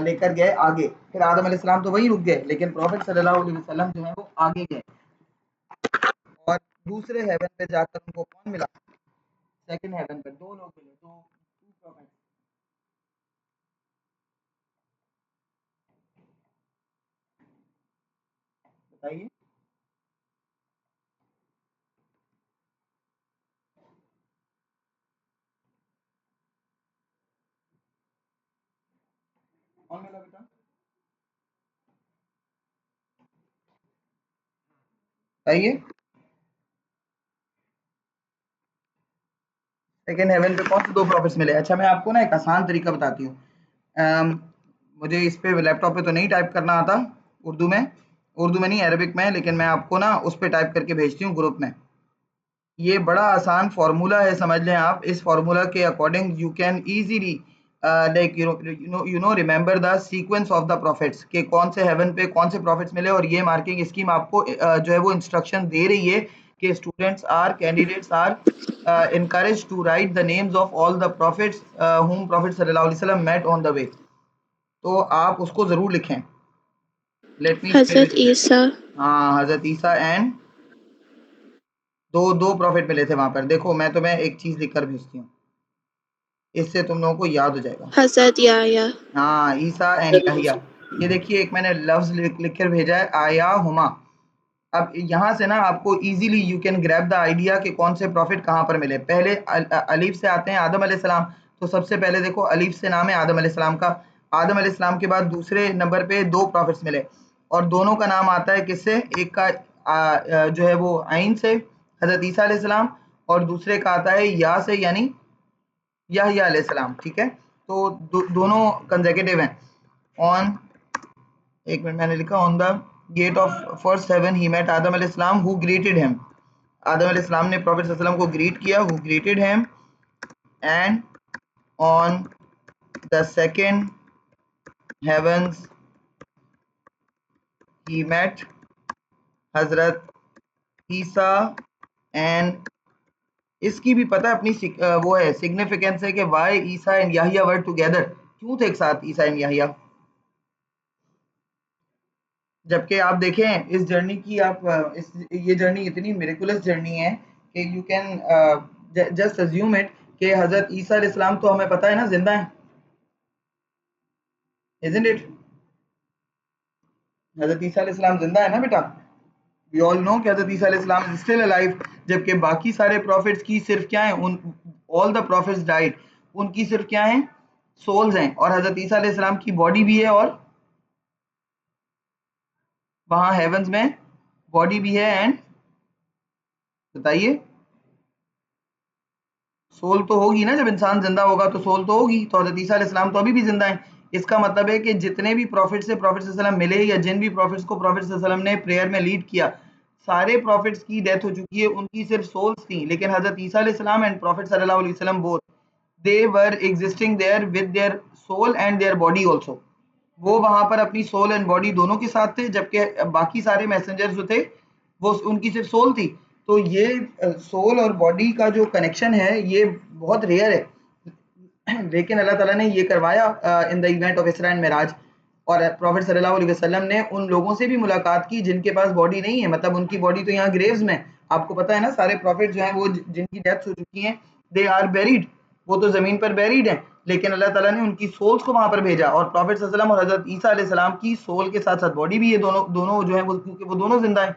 लेकर गए आगे। फिर आदम अलैहिस्सलाम तो वहीं रुक गए, लेकिन प्रॉफेट सल्लल्लाहु अलैहि वसल्लम जो है वो आगे गए, और दूसरे हेवन पे जाकर उनको कौन मिला? सेकंड हेवन पे दो लोग मिले, दो प्रॉफेट। बताइए। कौन मिला बेटा? बताइए सेकेंड हेवन पे कौन से 2 प्रॉफिट्स मिले? अच्छा मैं आपको ना एक आसान तरीका बताती हूँ। मुझे इस पे लैपटॉप पे तो नहीं टाइप करना आता उर्दू में नहीं अरबिक में, लेकिन मैं आपको ना उस पे टाइप करके भेजती हूँ ग्रुप में। ये बड़ा आसान फार्मूला है, समझ लें आप। इस फार्मूला के according you can easily like remember the sequence of the profits के कौन से हेवन पे कौन से प्रॉफिट्स मिले। और ये मार्किंग स्कीम आपको जो है वो इंस्ट्रक्शन दे रही है कि students are candidates are encouraged to write the names of all the prophets whom Prophet sallallahu alaihi wasallam met on the way। तो आप उसको जरूर लिखें। लेट मी हजरत ईसा। हाँ हजरत ईसा एंड दो प्रॉफिट मिले थे वहां पर। देखो मैं तुम्हें एक चीज लिखकर भेजती हूँ, इससे तुम लोगों को याद हो जाएगा। हजरत याया। हाँ ईसा एंड याहिया। ये देखिए एक मैंने लफ्ज लिख कर भेजा है, आया हुमा। अब यहाँ से ना आपको easily you can grab the idea कि कौन से प्रॉफिट कहाँ पर मिले। पहले अलीफ से आते हैं आदम अलैहिस्सलाम। तो सबसे पहले देखो अलीफ से नाम है आदम अलैहिस्सलाम का। आदम अलैहिस्सलाम के बाद दूसरे नंबर पे 2 प्रॉफिट्स मिले और दोनों का नाम आता है किससे? एक का जो है वो आइन से हजरत ईसा अलैहिस्सलाम और दूसरे का आता है या से यानी याहिया अलैहिस्सलाम। ठीक है, तो दोनों कंसेक्यूटिव हैं। ऑन एक मिनट मैंने लिखा on the gate of first heaven he met Adam अलैहिस्सलाम हु ग्रीटेड हिम। आदम अलैहिस्सलाम ने प्रॉफिट सल्लल्लाहु अलैहि वसल्लम को ग्रीट किया, who greeted him. And on the second heavens he met हजरत ईसा। एंड इसकी भी पता है अपनी वो है सिग्निफिकेंस है कि वाई ईसा एंड याहिया वर टुगेदर, क्यों थे एक साथ ईसा एंड याहिया। जबकि आप देखें इस जर्नी की ये जर्नी इतनी मिरेकुलस जर्नी है कि you can just assume it कि हजरत ईसा अलैहिस्सलाम तो हमें पता है ना जिंदा है, इजंट इट? हजरत ईसा अलैहिस्सलाम जिंदा है ना बेटा। वी ऑल नो कि हजरत ईसा अलैहिस्सलाम इज स्टिल अलाइव। जबकि बाकी सारे प्रॉफिट्स की सिर्फ क्या है, ऑल द प्रॉफिट्स डाइड, उनकी सिर्फ क्या है? सोल्स हैं। और हजरत ईसा अलैहिस्सलाम की बॉडी भी है और वहां हेवंस में बॉडी भी है एंड बताइए सोल तो होगी ना। जब इंसान जिंदा होगा तो सोल तो होगी। तो हजरत ईसा अलैहिस्सलाम तो अभी भी जिंदा है। इसका मतलब है कि जितने भी प्रॉफिट से प्रॉफिट सल्लल्लाहु अलैहि वसल्लम मिले या जिन भी प्रॉफिट्स को प्रॉफिट सल्लल्लाहु अलैहि वसल्लम ने प्रेयर में लीड किया, सारे प्रॉफिट्स की डेथ हो चुकी है, उनकी सिर्फ सोल्स थी। लेकिन हजरत ईसा अलैहिस्सलाम एंड प्रॉफिट सल्लल्लाहु अलैहि वसल्लम both they were existing there with their soul and their body also. वो वहां पर अपनी सोल एंड बॉडी दोनों के साथ थे, जबकि बाकी सारे मैसेंजर्स जो थे वो उनकी सिर्फ सोल थी। तो ये सोल और बॉडी का जो कनेक्शन है ये बहुत रेयर है। लेकिन अल्लाह ताला ने ये करवाया इन द इवेंट ऑफ इसरा एंड मिराज। और प्रॉफिट सल्लल्लाहु अलैहि वसल्लम ने उन लोगों से भी मुलाकात की जिनके पास बॉडी नहीं है, मतलब उनकी बॉडी तो यहाँ ग्रेव्स में। आपको पता है ना सारे प्रॉफिट जो हैं वो जिनकी डेथ हो चुकी हैं दे आर बेरीड, वो तो जमीन पर बेरीड हैं। लेकिन अल्लाह ताला ने उनकी सोल्स को वहां पर भेजा और प्रॉफिट सल्लल्लाहु अलैहि वसल्लम और हजरत ईसा अलैहि सलाम की सोल के साथ साथ बॉडी भी है, दोनों दोनों जो है वो, क्योंकि वो दोनों जिंदा है।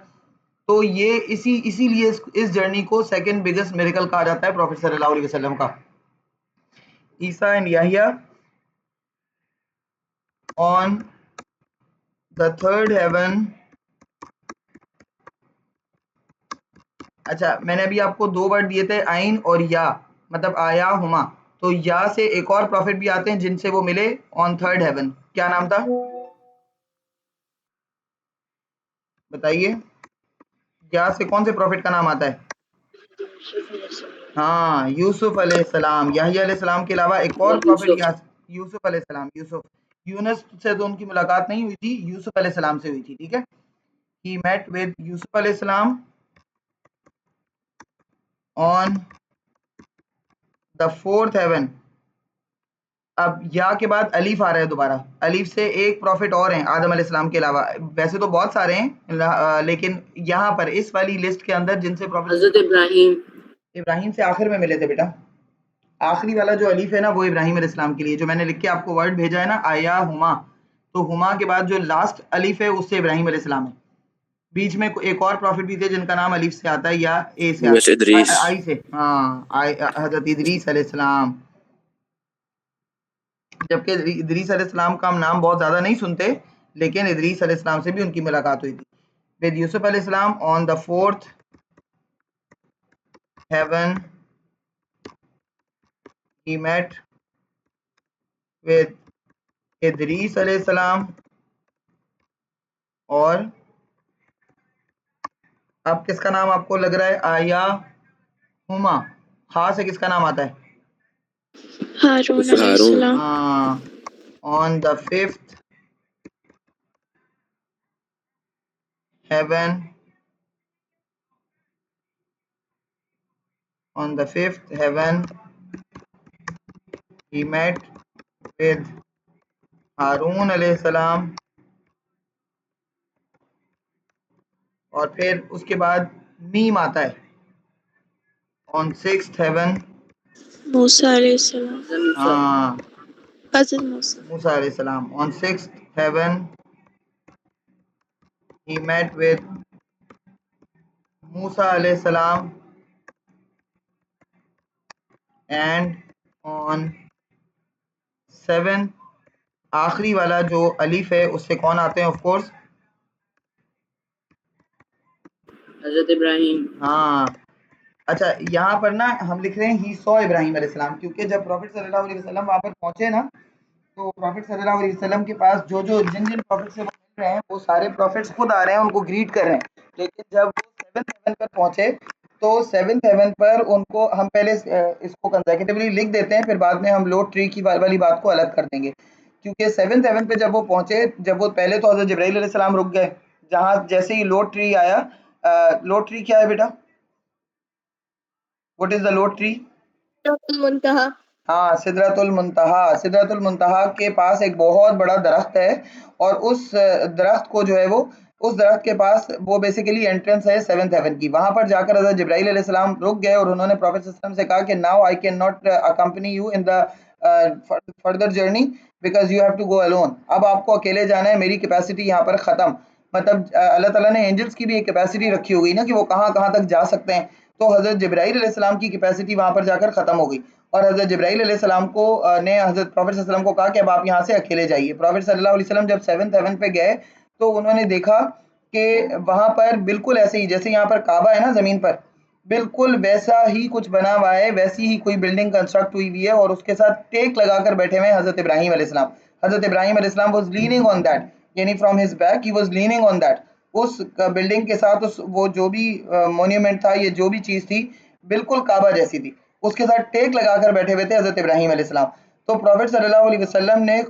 तो ये इसीलिए इस जर्नी को सेकंड बिगेस्ट मिरेकल कहा जाता है प्रॉफिट सल्लल्लाहु अलैहि वसल्लम का। ईसा एंड याहिया ऑन द थर्ड हेवन। अच्छा मैंने अभी आपको 2 वर्ड दिए थे आइन और या, मतलब आया हुमा। तो या से एक और प्रॉफिट भी आते हैं जिनसे वो मिले ऑन थर्ड हेवन। क्या नाम था बताइए? या से कौन से प्रॉफिट का नाम आता है? हाँ यूसुफ अलैहिस्सलाम। याहिया अलैहिस्सलाम के अलावा एक और प्रॉफिट यूसुफ अलैहिस्सलाम। यूसुफ, यूनुस से तो उनकी मुलाकात नहीं हुई थी, यूसुफ अलैहिस्सलाम से हुई थी। ठीक है, ही मेट विद यूसुफ अलैहिस्सलाम ऑन द फोर्थ हेवन। अब या के बाद अलीफ आ रहा है दोबारा। अलीफ से एक प्रॉफिट और हैं आदम अलैहिस्सलाम के अलावा। वैसे तो बहुत सारे हैं लेकिन यहाँ पर इस वाली लिस्ट के अंदर जिनसे प्रॉफिट हजरत इब्राहिम। इब्राहिम से आखिर में मिले थे बेटा। आखिरी वाला जो अलीफ है ना वो इब्राहिम अलैहिस्सलाम के लिए, जो मैंने लिख के आपको वर्ड भेजा है ना आया हुमा, तो हुमा के बाद जो लास्ट अलीफ है उससे इब्राहिम अलैहिस्सलाम है। बीच में एक और प्रॉफिट भी थे जिनका नाम अलीफ से आता है या ए से आता है, इदरीस। आई से। हाँ हजरत इदरीस अलैहिस्सलाम। जबकि इदरीस अलैहिस्सलाम का हम नाम बहुत ज़्यादा नहीं सुनते, लेकिन इदरीस अलैहिस्सलाम से भी उनकी मुलाकात हुई थी। विद यूसुफ अलैहिस्सलाम on the 4th heaven he met with Idris अलैहिस्सलाम, और अब किसका नाम आपको लग रहा है आया हुमा? हा से किसका नाम आता है? हारून हारून। अलैहिस्सलाम। हाँ, on the 5th heaven, on the 5th heaven he met with हारून अलैहिस्सलाम, और फिर उसके बाद मीम आता है on 6th heaven, मूसा अलैहिस्सलाम। हाँ हज़रत मूसा। मूसा अलैहिस्सलाम, on 6th heaven he met with मूसा अलैहिस्सलाम, and on 7th, आखिरी वाला जो अलिफ है उससे कौन आते हैं? ऑफ कोर्स हजरत इब्राहिम। हाँ, अच्छा यहाँ पर ना हम लिख रहे हैं ही सॉ इब्राहिम अलैहिस्सलाम, क्योंकि जब प्रॉफिट सल्लल्लाहु अलैहि वसल्लम वहाँ पर पहुंचे ना, तो प्रॉफिट सल्लल्लाहु अलैहि वसल्लम के पास जो जिन प्रॉफिट से वो मिल रहे हैं, वो सारे प्रॉफिट्स खुद आ रहे हैं, उनको ग्रीट कर रहे हैं। लेकिन जब वो 7th हेवन पर पहुंचे, तो 7th हेवन पर उनको हम पहले इसको कंसेक्यूटिवली लिख देते हैं, फिर बाद में हम लोड ट्री की वाली बात को अलग कर देंगे। क्योंकि 7th हेवन पे जब वो पहुंचे, जब वो पहले तो हज़रत जिब्राइल अलैहिस्सलाम रुक गए, जहाँ जैसे ही लोड ट्री आया, लोड ट्री क्या है बेटा? What is the lote tree? मुंतहा। हाँ, सिदरतुल मुंतहा। सिदरतुल मुंतहा के पास एक बहुत बड़ा दरख्त है, और उस दरख्त को जो है वो, उस दरख्त के पास वो बेसिकली एंट्रेंस है 7th हेवन की। वहां पर जाकर हज़रत जिब्राइल अलैहिस्सलाम रुक गए, और उन्होंने प्रॉफिट सल्लल्लाहु अलैहि वसल्लम से कहा कि now I can not accompany you in the further journey because you have to go alone. अब आपको अकेले जाना है, मेरी कैपेसिटी यहाँ पर ख़त्म। मतलब अल्लाह ताला ने एंजल्स की भी एक कैपेसिटी रखी होगी ना, कि वो कहाँ कहाँ तक जा सकते हैं। तो हज़रत जिब्राइल अलैहिस्सलाम की कैपेसिटी वहां पर जाकर ख़त्म हो गई, और हज़रत जिब्राइल अलैहिस्सलाम को ने हज़रत प्रॉफिट सल्लल्लाहु अलैहि वसल्लम को कहा कि अब आप यहाँ से अकेले जाइए। प्रॉफिट सल्लल्लाहु अलैहि वसल्लम जब 7th हेवन पे गए, तो उन्होंने देखा कि वहाँ पर बिल्कुल ऐसे ही जैसे यहाँ पर काबा है ना ज़मीन पर, बिल्कुल वैसा ही कुछ बना हुआ है, वैसी ही कोई बिल्डिंग कंस्ट्रक्ट हुई हुई है, और उसके साथ टेक लगाकर बैठे हुए हैं हज़रत इब्राहिम अलैहिस्सलाम। हज़रत इब्राहिम अलैहिस्सलाम वाज लीनिंग ऑन दैट, यानी from his back he was leaning on that. उस बिल्डिंग के साथ उस वो जो भी मोन्यूमेंट था, ये जो भी चीज़ थी, बिल्कुल काबा जैसी थी, उसके साथ टेक लगाकर बैठे हुए थे हज़रत इब्राहिम अलैहिस्सलाम। तो प्रॉफिट सल्लल्लाहु अलैहि वसल्लम ने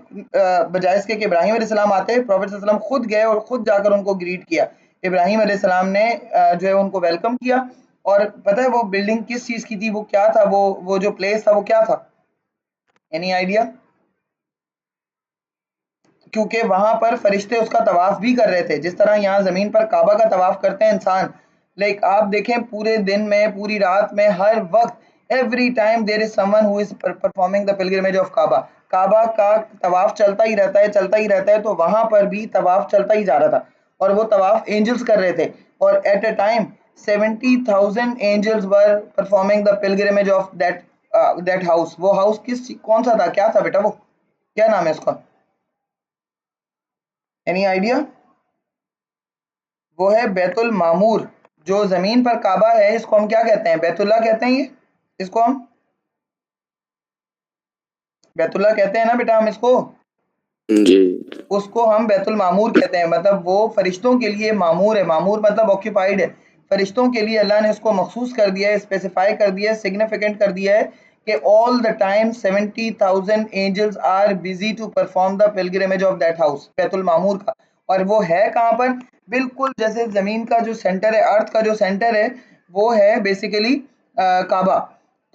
बजाय इसके कि इब्राहिम अलैहिस्सलाम आते, प्रॉफिट सल्लल्लाहु अलैहि वसल्लम खुद गए और खुद जाकर उनको ग्रीट किया। इब्राहिम अलैहिस्सलाम ने जो है उनको वेलकम किया, और पता है वो बिल्डिंग किस चीज़ की थी? वो क्या था? वो जो प्लेस था वो क्या था? Any idea? क्योंकि वहां पर फरिश्ते उसका तवाफ भी कर रहे थे, जिस तरह यहाँ जमीन पर काबा का तवाफ करते हैं इंसान। लाइक आप देखें, पूरे दिन में, पूरी रात में, हर वक्त, every time there is someone who is performing the pilgrimage of Kaaba. काबा का तवाफ चलता ही रहता है, चलता ही रहता है। तो वहां पर भी तवाफ चलता ही जा रहा था, और वो तवाफ एंजल्स कर रहे थे, और at a time 70,000 angels were performing the pilgrimage of that house. वो हाउस कौन सा था? क्या था बेटा? वो क्या नाम है उसका? Any idea? वो है बैतुल मामूर। जो जमीन पर काबा है, इसको हम क्या कहते हैं? बैतुल्लाह कहते हैं। ये इसको हम बैतुल्लाह कहते हैं ना बेटा, हम इसको, जी। उसको हम बैतुल मामूर कहते हैं। मतलब वो फरिश्तों के लिए मामूर है। मामूर मतलब ऑक्यूपाइड है। फरिश्तों के लिए अल्लाह ने इसको मखसूस कर दिया है, स्पेसिफाई कर दिया है, सिग्निफिकेंट कर दिया है कि all the time 70,000 angels are busy to perform the pilgrimage of that house, बैतुल मामूर का। और वो है कहाँ पर? बिल्कुल जैसे जमीन का जो सेंटर है, अर्थ का जो सेंटर है, वो है बेसिकली काबा।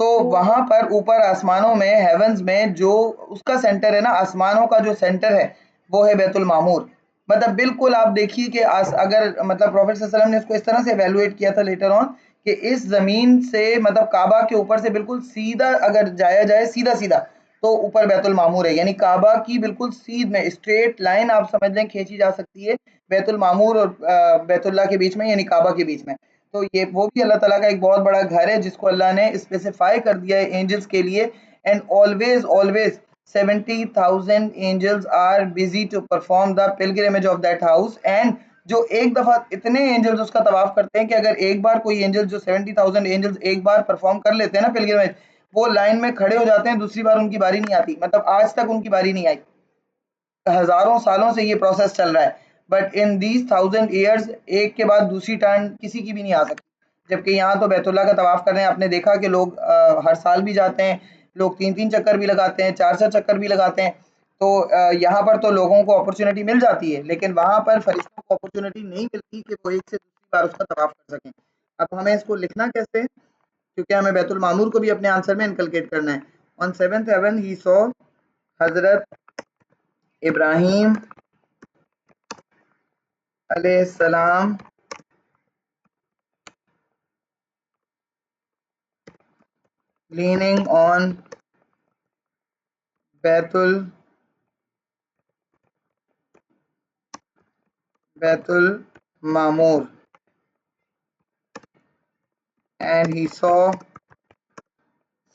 तो वहां पर ऊपर आसमानों में, हेवंस में, जो उसका सेंटर है ना, आसमानों का जो सेंटर है, वो है बैतुल मामूर। मतलब बिल्कुल आप देखिए कि अगर मतलब प्रॉफिट सल्लल्लाहु अलैहि वसल्लम ने इसको इस तरह से एवेलुएट किया था लेटर ऑन, कि इस जमीन से, मतलब काबा के ऊपर से बिल्कुल सीधा अगर जाया जाए, सीधा सीधा, तो ऊपर बैतुल मामूर है। यानी काबा की बिल्कुल सीध में स्ट्रेट लाइन आप समझ लें खींची जा सकती है बैतुल मामूर और बैतुल्लाह के बीच में, यानी काबा के बीच में। तो ये वो भी अल्लाह ताला का एक बहुत बड़ा घर है, जिसको अल्लाह ने स्पेसिफाई कर दिया है एंजल्स के लिए। And always always 70,000 angels are busy to perform the pilgrimage of that house, and जो एक दफा इतने एंजल्स उसका तवाफ करते हैं कि अगर एक बार कोई एंजल जो 70,000 एंजल्स एक बार परफॉर्म कर लेते हैं ना पिलग्रिमेज, वो लाइन में खड़े हो जाते हैं, दूसरी बार उनकी बारी नहीं आती, मतलब आज तक उनकी बारी नहीं आई, हजारों सालों से ये प्रोसेस चल रहा है, बट इन दीज 1000 ईयर्स एक के बाद दूसरी टर्न किसी की भी नहीं आ सकती। जबकि यहाँ तो बैतुल्ला का तवाफ कर रहे हैं, आपने देखा कि लोग हर साल भी जाते हैं, लोग 3-3 चक्कर भी लगाते हैं, 4-4 चक्कर भी लगाते हैं, तो यहाँ पर तो लोगों को अपॉर्चुनिटी मिल जाती है, लेकिन वहाँ पर फरिश्तों को अपॉर्चुनिटी नहीं मिलती कि वो एक से दूसरी बार उसका तवाफ कर सकें। अब हमें इसको लिखना कैसे, क्योंकि हमें बैतुल मामूर को भी अपने आंसर में इनकलकेट करना है। On 7th heaven he saw हजरत इब्राहिम अलैहिस्सलाम leaning on Baitul Mamur, and he saw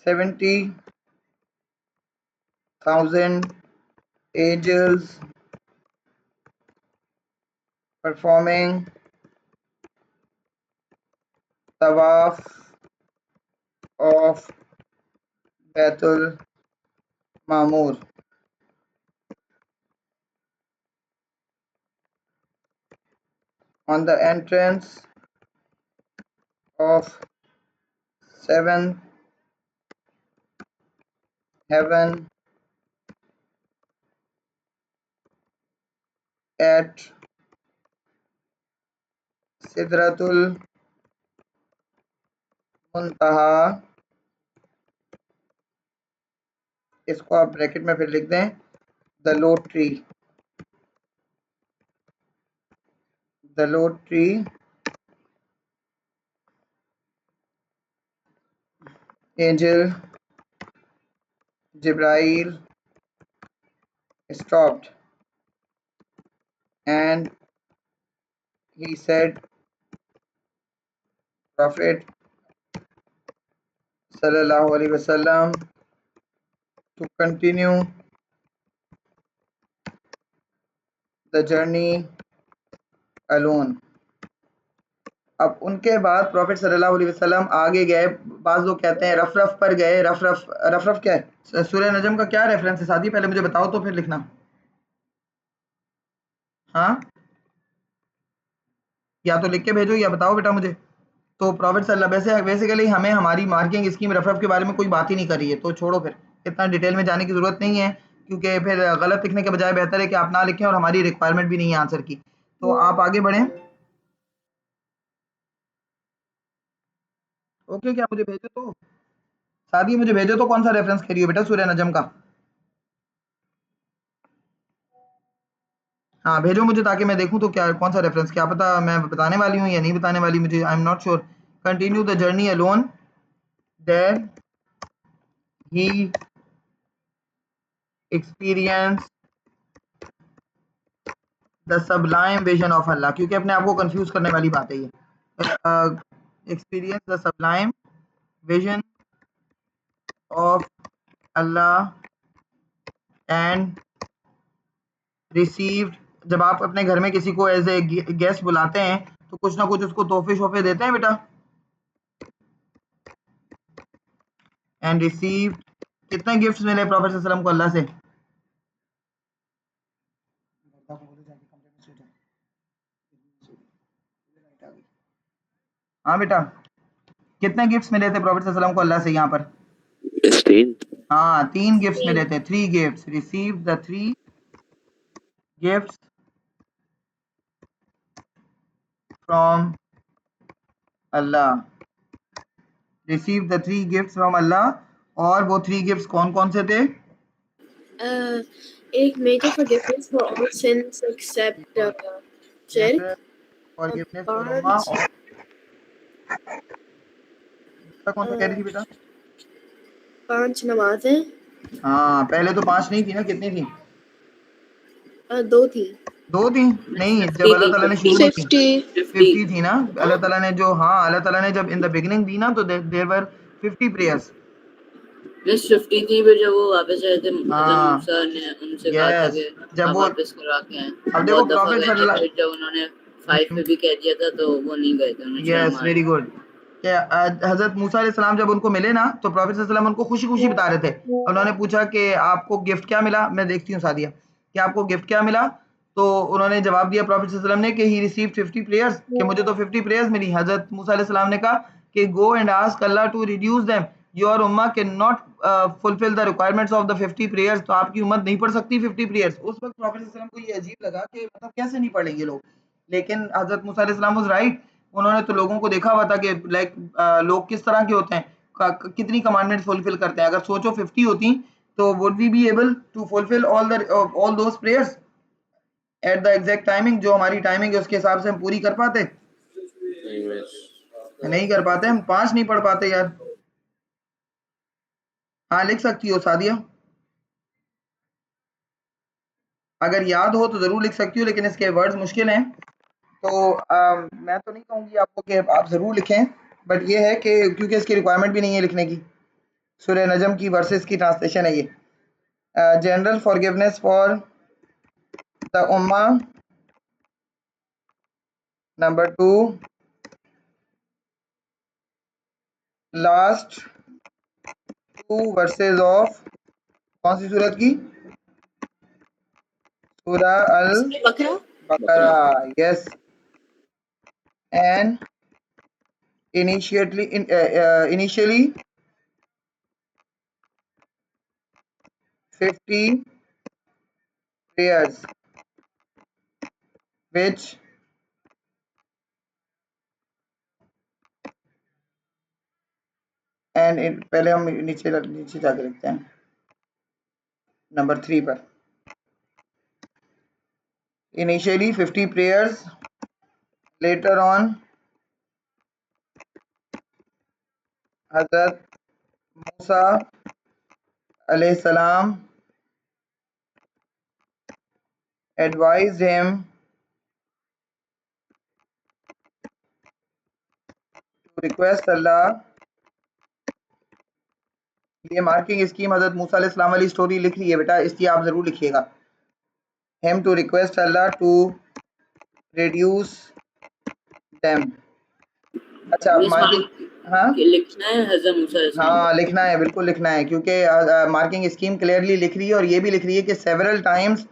70,000 angels performing tawaf of Baitul Mamur. On the entrance of 7th heaven at Sidratul Muntaha, इसको आप ब्रैकेट में फिर लिख दें, the low tree angel Jibrail stopped, and he said, Prophet sallallahu alaihi wasallam to continue the journey alone. अब उनके बाद profit सल्लल्लाहु अलैहि वसल्लम आगे गए, बाज़ लोग कहते हैं रफ पर गए, रफ क्या है, सूरह नजम का क्या रेफरेंस है सादी, पहले मुझे बताओ तो फिर लिखना। हाँ, या तो लिख के भेजो या बताओ बेटा मुझे। तो प्रॉफिट सल्लल्लाहु बेसिकली हमें हमारी मार्किंग स्कीम रफ के बारे में कोई बात ही नहीं कर रही है, तो छोड़ो, फिर इतना डिटेल में जाने की ज़रूरत नहीं है, क्योंकि फिर गलत लिखने के बजाय बेहतर है कि आप ना लिखें, और हमारी रिक्वायरमेंट भी नहीं है आंसर की। तो आप आगे बढ़ें। ओके, क्या मुझे भेजो तो सादी, मुझे भेजो तो कौन सा रेफरेंस कह रही हो बेटा सूरह नजम का। हाँ भेजो मुझे, ताकि मैं देखूं तो क्या कौन सा रेफरेंस, क्या पता मैं बताने वाली हूँ या नहीं बताने वाली, मुझे I am not sure. Continue the journey alone there he experience the sublime vision of Allah, क्योंकि अपने आप को कंफ्यूज करने वाली बात है ये। Experience the sublime vision of Allah and received, जब आप अपने घर में किसी को एज ए गेस्ट बुलाते हैं तो कुछ ना कुछ उसको तोहफे शोफे देते हैं बेटा। एंड रिसीव्ड, कितने गिफ्ट्स मिले प्रॉफेट सल्लल्लाहु अलैहि वसल्लम को अल्लाह से? हाँ बेटा, कितने गिफ्ट्स मिले थे प्रॉफेट सल्लल्लाहु अलैहि वसल्लम को अल्लाह से यहाँ पर? 3। हाँ 3 गिफ्ट्स मिले थे, 3 gifts, receive the 3 gifts from Allah, receive the 3 gifts from Allah. और वो 3 गिफ्ट्स कौन कौन से थे? एक major forgiveness for all sins except shirk, forgiveness for उम्मा, और कौन सा कह रही थी बेटा? 5 नमाजें। हाँ पहले तो 5 नहीं थी ना, कितनी थी? 2 थी। 2 थी नहीं, जब अल्लाह ताला ने शुरू में 50 थी ना, अल्लाह ताला ने जो, हाँ अल्लाह ताला ने जब इन द बिगिनिंग दी ना, तो देयर वर 50 प्रेयर्स। प्लस 50 थी फिर जब वो वापस आए थे हज़रत हाँ मूसा ने उनसे कहा था यस कि जब आप वो वापस करवा के आए। अब देखो बहुत दफा प्रॉफिट गए थे सल्लल्लाहु फिर जब उन्होंने 5 पे भी कह दिया था तो वो नहीं गए थे, उन्हें शर्म यस आ वेरी रही थी। गुड हजरत मूसा अलैहिस्सलाम जब उनको मिले ना तो प्रॉफिट सल्लल्लाहु अलैहि वसल्लम उनको खुशी खुशी बता रहे थे। उन्होंने पूछा कि आपको गिफ्ट क्या मिला, मैं देखती हूँ सादिया कि आपको गिफ्ट क्या मिला। तो उन्होंने जवाब दिया प्रॉफिट सल्लल्लाहु अलैहि वसल्लम ने कि ही रिसीव्ड 50 प्रेयर्स, कि मुझे तो 50 प्रेयर्स मिली। हजरत मूसा अलैहिस्सलाम ने कहा कि गो एंड आस्क अल्लाह टू रिड्यूस देम, योर उम्मा can not fulfil the requirements of the 50 prayers. तो आपकी उम्मत नहीं पढ़ सकती 50 प्रेयर्स। उस वक्त प्रॉफिट सल्लल्लाहु अलैहि वसल्लम को ये अजीब लगा कि मतलब कैसे नहीं पढ़ेंगे लोग, लेकिन हजरत मूसा अलैहिस्सलाम वाज राइट। उन्होंने तो लोगों को देखा हुआ था कि लाइक लोग किस तरह के होते हैं, कितनी कमांडमेंट फुलफिल करते हैं। अगर सोचो 50 होती तो would we be able to fulfil all those prayers at the exact timing, जो हमारी टाइमिंग है उसके हिसाब से हम पूरी कर पाते? नहीं कर पाते, हम 5 नहीं पढ़ पाते यार। हाँ लिख सकती हो सादिया, अगर याद हो तो जरूर लिख सकती हो, लेकिन इसके वर्ड्स मुश्किल हैं। तो मैं तो नहीं कहूँगी आपको कि आप ज़रूर लिखें, बट ये है कि क्योंकि इसकी रिक्वायरमेंट भी नहीं है लिखने की। सूरह नजम की वर्सेस की ट्रांसलेशन है ये। General forgiveness for the Umma, number 2 last 2 versus of कौन सी सूरत की? सूरह अल सूरह बकरा। बकरा। Yes and initially 50 prayers which and पहले हम नीचे जाके लिखते हैं नंबर 3 पर। Initially 50 prayers, later on Hazrat Musa alayhi salam advised him to request Allah। ये मार्किंग स्कीम हजरत मूसा अलैहि सलाम वाली स्टोरी लिख रही है बेटा, इसकी आप जरूर लिखिएगा। him to request Allah to reduce them। अच्छा मिस मार्किंग, हाँ कि लिखना है हज़रत मूसा अलैहिस्सलाम हाँ को। लिखना है, बिल्कुल लिखना है, क्योंकि मार्किंग स्कीम क्लियरली लिख रही है और ये भी लिख रही है कि सेवरल टाइम्स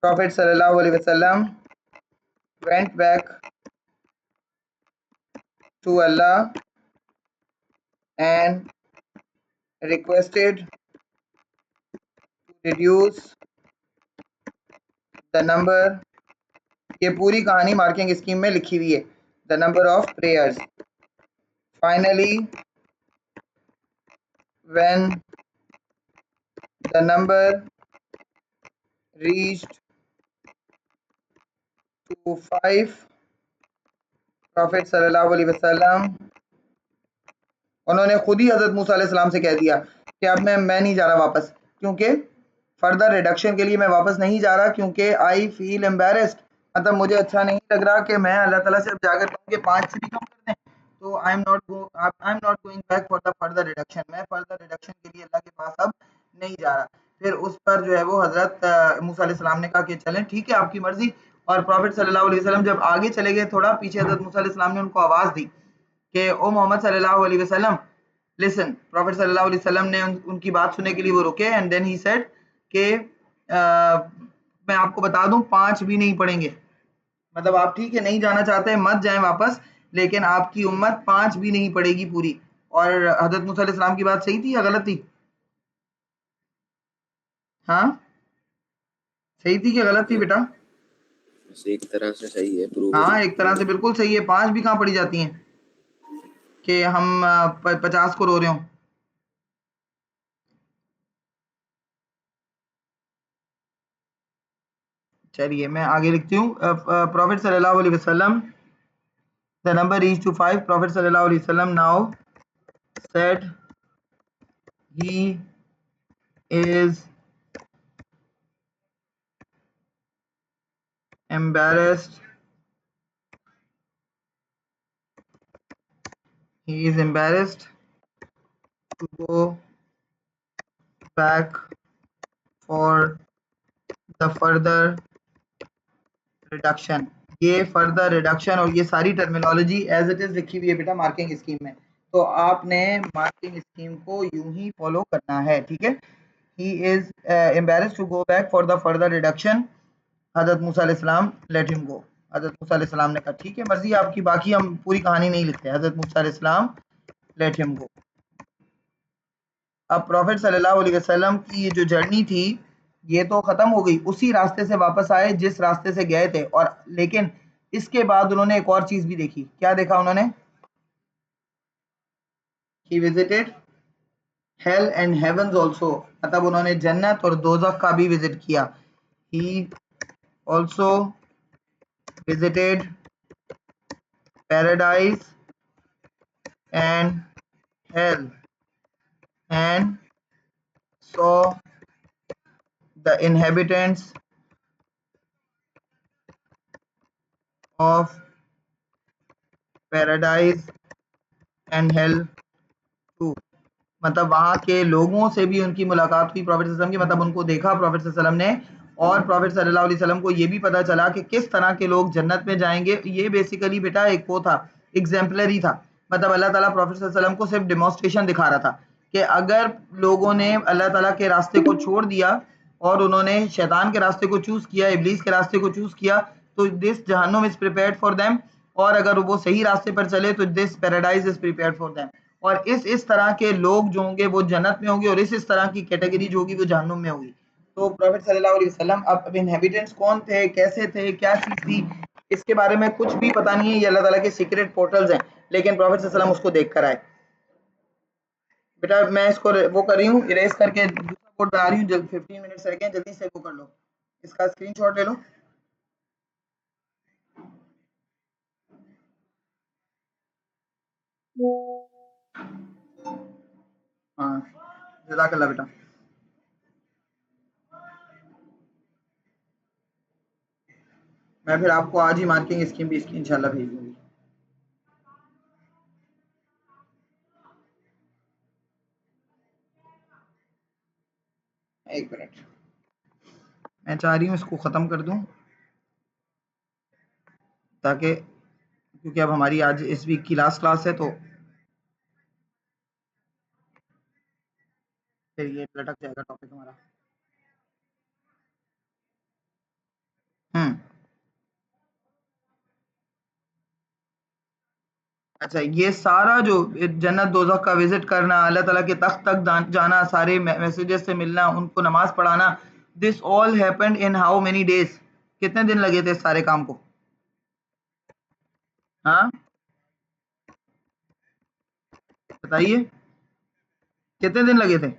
प्रॉफिट सल्लल्लाहु अलैहि वसल्लम went back to Allah and requested to reduce the number। ये पूरी कहानी मार्किंग स्कीम में लिखी हुई है। The number of prayers. Finally when the number reached to 5, prophet सल्लल्लाहु अलैहि वसल्लम उन्होंने खुद ही हजरत मूसा अलैहि सलाम से कह दिया कि अब मैं नहीं जा रहा वापस, क्योंकि फर्दर रिडक्शन के लिए मैं वापस नहीं जा रहा, क्योंकि आई फील एम्बेरेस्ड। मतलब मुझे अच्छा नहीं लग रहा कि मैं अल्लाह ताला से अब जाकर कहूँ कि 5 से भी कम कर दें। तो आई am not going back for the further reduction. मैं फर्दर रिडक्शन के लिए अल्लाह के पास अब नहीं जा रहा। फिर उस पर जो है वो हजरत मूसा अलैहि सलाम ने कहा कि चलें ठीक है आपकी मर्जी। और प्रॉफिट सल्लल्लाहु अलैहि वसल्लम जब आगे चले गए थोड़ा पीछे, हजरत मूसा अलैहि सलाम ने उनको आवाज़ दी कि ओ मोहम्मद सल्लल्लाहु अलैहि वसल्लम लिसन। प्रॉफिट सल्लल्लाहु अलैहि वसल्लम ने उनकी बात सुनने के लिए वो रुके एंड देन ही सेड कि मैं आपको बता दूं 5 भी नहीं पढ़ेंगे। मतलब आप ठीक है नहीं जाना चाहते मत जाएं वापस, लेकिन आपकी उम्मत 5 भी नहीं पढ़ेगी पूरी। और हजरत मूसा अलैहि सलाम की बात सही थी या गलत थी? हाँ सही थी कि गलत थी बेटा? एक तरह से सही है, प्रूव हाँ एक तरह से बिल्कुल सही है। 5 भी कहाँ पढ़ी जाती हैं कि हम 50 को रो रहे हों। चलिए मैं आगे लिखती हूँ। प्रॉफिट सल्लल्लाहु अलैहि वसल्लम the number reached to 5। Prophet sallallahu alaihi wasallam now said he is embarrassed to go back for the further reduction। ये further reduction और ये सारी टर्मिनोलॉजी एज इट इज लिखी हुई है बेटा मार्किंग स्कीम में, तो आपने मार्किंग स्कीम को यूं ही फॉलो करना है, ठीक है। He is embarrassed to go back for the further reduction। हजरत मूसा अलैहिस्सलाम let him go। हजरत मूसा अलैहिस्सलाम ने कहा ठीक है मर्जी आपकी, बाकी हम पूरी कहानी नहीं लिखते। हजरत मूसा अलैहिस्सलाम let him go। अब प्रॉफिट सल्लल्लाहु अलैहि वसल्लम की ये जो जर्नी थी ये तो खत्म हो गई, उसी रास्ते से वापस आए जिस रास्ते से गए थे, और लेकिन इसके बाद उन्होंने एक और चीज भी देखी। क्या देखा उन्होंने? He visited hell and heavens also, मतलब उन्होंने जन्नत और दोज़ख का भी विजिट किया। He also visited paradise and hell and saw the inhabitants of paradise and hell too। मतलब वहाँ के लोगों से भी उनकी मुलाकात हुई प्रॉफिट सल्लल्लाहु अलैहि वसल्लम की, मतलब उनको देखा प्रॉफिट सल्लल्लाहु अलैहि वसल्लम ने, और प्रॉफिट सल्लल्लाहु अलैहि वसल्लम को ये भी पता चला कि किस तरह के लोग जन्नत में जाएंगे। ये बेसिकली बेटा एक वो था, एग्जाम्पलरी था, मतलब अल्लाह ताला प्रॉफिट सल्लल्लाहु अलैहि वसल्लम को सिर्फ डेमोन्स्ट्रेशन दिखा रहा था कि अगर लोगों ने अल्लाह ताला के रास्ते को छोड़ दिया और उन्होंने शैतान के रास्ते को चूज किया, इब्लीस के रास्ते को चूज किया, तो दिस जहन्नुम इज प्रिपेयर्ड फॉर देम, और अगर वो सही रास्ते पर चले तो this paradise is prepared for them. और इस तरह के लोग जो होंगे वो जन्नत में होंगे, और इस तरह की कैटेगरी जो होगी वो जहन्नुम में होगी। तो प्रॉफिट सल्लल्लाहु अलैहि वसल्लम अब इनहेबिटेंट्स कौन थे, कैसे थे, क्या चीज थी, इसके बारे में कुछ भी पता नहीं है, ये अल्लाह ताला के सीक्रेट पोर्टल्स हैं, लेकिन प्रॉफिट सल्लल्लाहु अलैहि वसल्लम उसको देख कर आए। बेटा मैं इसको वो कर रही हूँ, इरेज करके दूसरा कोड बना रही हूँ, जल्द 15 मिनट्स रह गए, जल्दी से वो कर लो, इसका स्क्रीनशॉट ले लो। हाँ जज़ाकल्लाह बेटा। मैं फिर आपको आज ही मार्किंग स्कीम भी इसकी इंशाल्लाह भेज दूंगी। एक मिनट, मैं चाह रही हूँ इसको ख़त्म कर दूँ ताकि, क्योंकि अब हमारी आज इस वीक की लास्ट क्लास है, तो फिर ये लटक जाएगा टॉपिक हमारा। अच्छा, ये सारा जो जन्नत दोज़ख का विजिट करना, अल्लाह ताला के तख्त तक जाना, सारे मैसेजेस से मिलना, उनको नमाज पढ़ाना, this all happened in how many days? कितने दिन लगे थे सारे काम को? हाँ बताइए, कितने दिन लगे थे?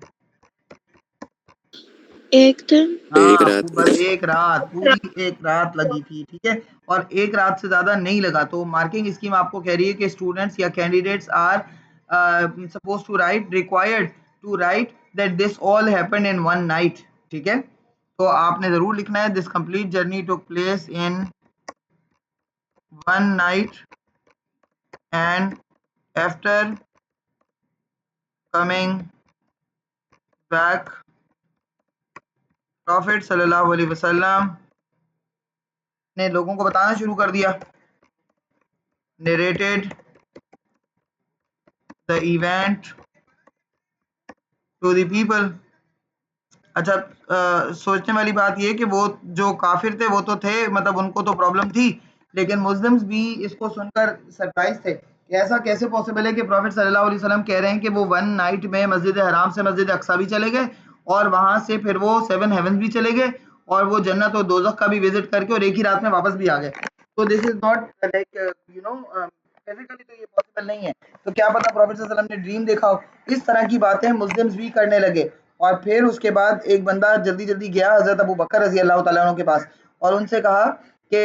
एक दिन। एक हाँ रात। बस एक रात, पूरी एक रात लगी थी, ठीक है, और एक रात से ज्यादा नहीं लगा। तो मार्किंग स्कीम आपको कह रही है कि स्टूडेंट्स या candidates are suppose to write, required to write that this all happened in one night, ठीक है। तो आपने जरूर लिखना है this complete journey took place in one night and after coming back prophet सल्लल्लाहु अलैहि वसल्लम ने लोगों को बताना शुरू कर दिया, narrated the event to the people। अच्छा सोचने वाली बात ये कि वो जो काफिर थे वो तो थे, मतलब उनको तो प्रॉब्लम थी, लेकिन मुस्लिम्स भी इसको सुनकर सरप्राइज थे कि ऐसा कैसे पॉसिबल है कि प्रॉफिट सल्लल्लाहु अलैहि वसल्लम कह रहे हैं कि वो वन नाइट में मस्जिद हराम से मस्जिद अक्सा भी चले गए, और वहां से फिर वो 7 हेवंस भी चले गए, और वो जन्नत और दोज़ख का भी विजिट करके और एक ही रात में वापस भी आ गए। तो this is not like you know physically, तो ये पॉसिबल नहीं है। तो क्या पता प्रॉफिट सल्लल्लाहु अलैहि वसल्लम ने ड्रीम देखा हो। इस तरह की बातें मुस्लिम्स भी करने लगे, और फिर उसके बाद एक बंदा जल्दी जल्दी गया हजरत अबू बकर रजी अल्लाह तआला अन्हु के पास, और उनसे कहा कि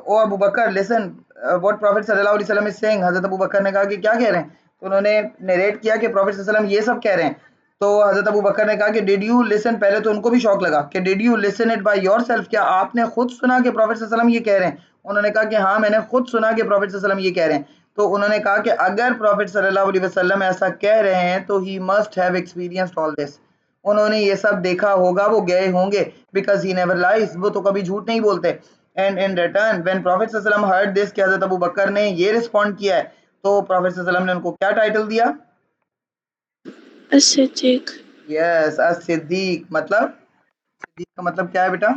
ओ अबू बकर लिसन व्हाट प्रॉफिट सल्लल्लाहु अलैहि वसल्लम इज सेइंग। हजरत अबू बकर ने कहा कि क्या कह रहे हैं? तो उन्होंने नरेट किया कि प्रॉफिट सल्लल्लाहु अलैहि वसल्लम ये सब कह रहे हैं। तो हजरत अबू बकर ने कहा कि डिड यू लिसन, पहले तो उनको भी शौक लगा कि did you listen it by yourself, क्या आपने खुद सुना कि प्रॉफिट सल्लल्लाहु अलैहि वसल्लम ये कह रहे हैं? उन्होंने कहा कि हाँ मैंने खुद सुना कि प्रॉफिट सल्लल्लाहु अलैहि वसल्लम ये कह रहे हैं। तो उन्होंने कहा कि अगर प्रॉफिट सल्लल्लाहु अलैहि वसल्लम ऐसा कह रहे हैं तो he must have experienced all this, उन्होंने ये सब देखा होगा, वो गए होंगे, बिकॉज ही नेवर लाइज, वो तो कभी झूठ नहीं बोलते। And in return when profit सल्लल्लाहु अलैहि वसल्लम हर्ड दिस, कि हजरत अबू बकर ने ये रिस्पॉन्ड किया है, तो प्रॉफिट सल्लल्लाहु अलैहि वसल्लम ने उनको क्या टाइटल दिया? as-Siddiq। यस, as-सिद्दीक। मतलब सिद्दीक का मतलब क्या है बेटा?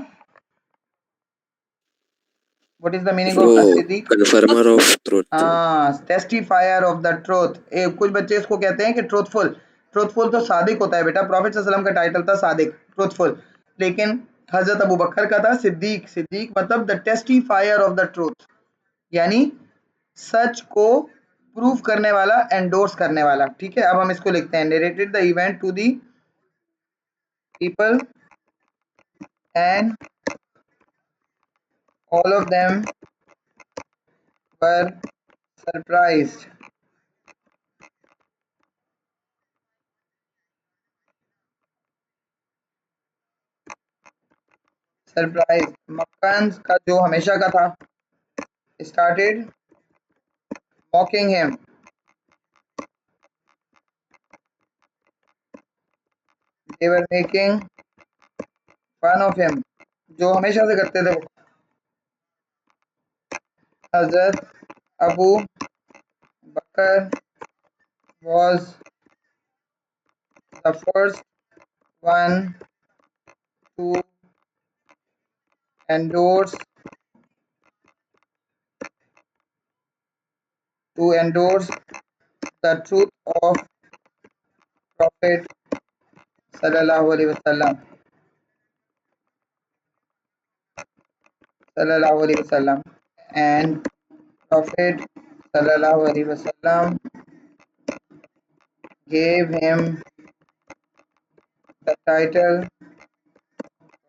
व्हाट इज द मीनिंग वो ऑफ as-सिद्दीक? Confirmer of truth. Testifier of the truth. कुछ बच्चे इसको कहते हैं कि ट्रूथफुल, ट्रूथफुल तो सादिक होता है बेटा, प्रॉफिट सल्लल्लाहु अलैहि वसल्लम का टाइटल था सादिक, ट्रूथफुल, लेकिन हजरत अबू बकर का था सिद्दीक। सिद्दीक मतलब the testifier of the truth, यानी सच को प्रूव करने वाला, एंडोर्स करने वाला। ठीक है, अब हम इसको लिखते हैं, narrated the event to the people and all of them were surprised. Surprised. Meccan का जो हमेशा का था, started mocking him. They were making fun of him. जो हमेशा से करते थे वो। हजरत अबू बकर was the first one to endorse the truth of Prophet sallallahu alaihi wasallam. And Prophet sallallahu alaihi wasallam gave him the title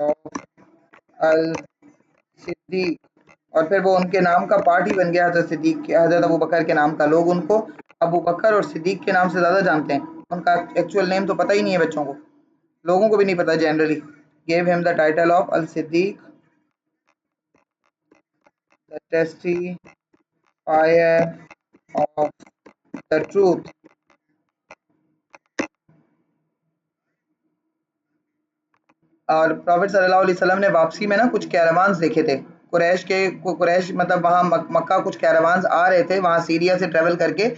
of Al-Siddiq, और फिर वो उनके नाम का पार्ट ही बन गया, हजरत सिद्दीक के, हजरत अबू बकर के नाम का। लोग उनको अबू बकर और सिद्दीक के नाम से ज़्यादा जानते हैं, उनका एक्चुअल नेम तो पता ही नहीं है बच्चों को, लोगों को भी नहीं पता generally. Gave him the title of अल सिद्दीक, the testifier of the truth. और प्रॉफिट सल्लल्लाहु अलैहि वसल्लम ने वापसी में ना कुछ कैरावान्स देखे थे, कुरैश मतलब वहाँ मक्का कुछ कैरावान्स आ रहे थे, वहाँ सीरिया से ट्रेवल करके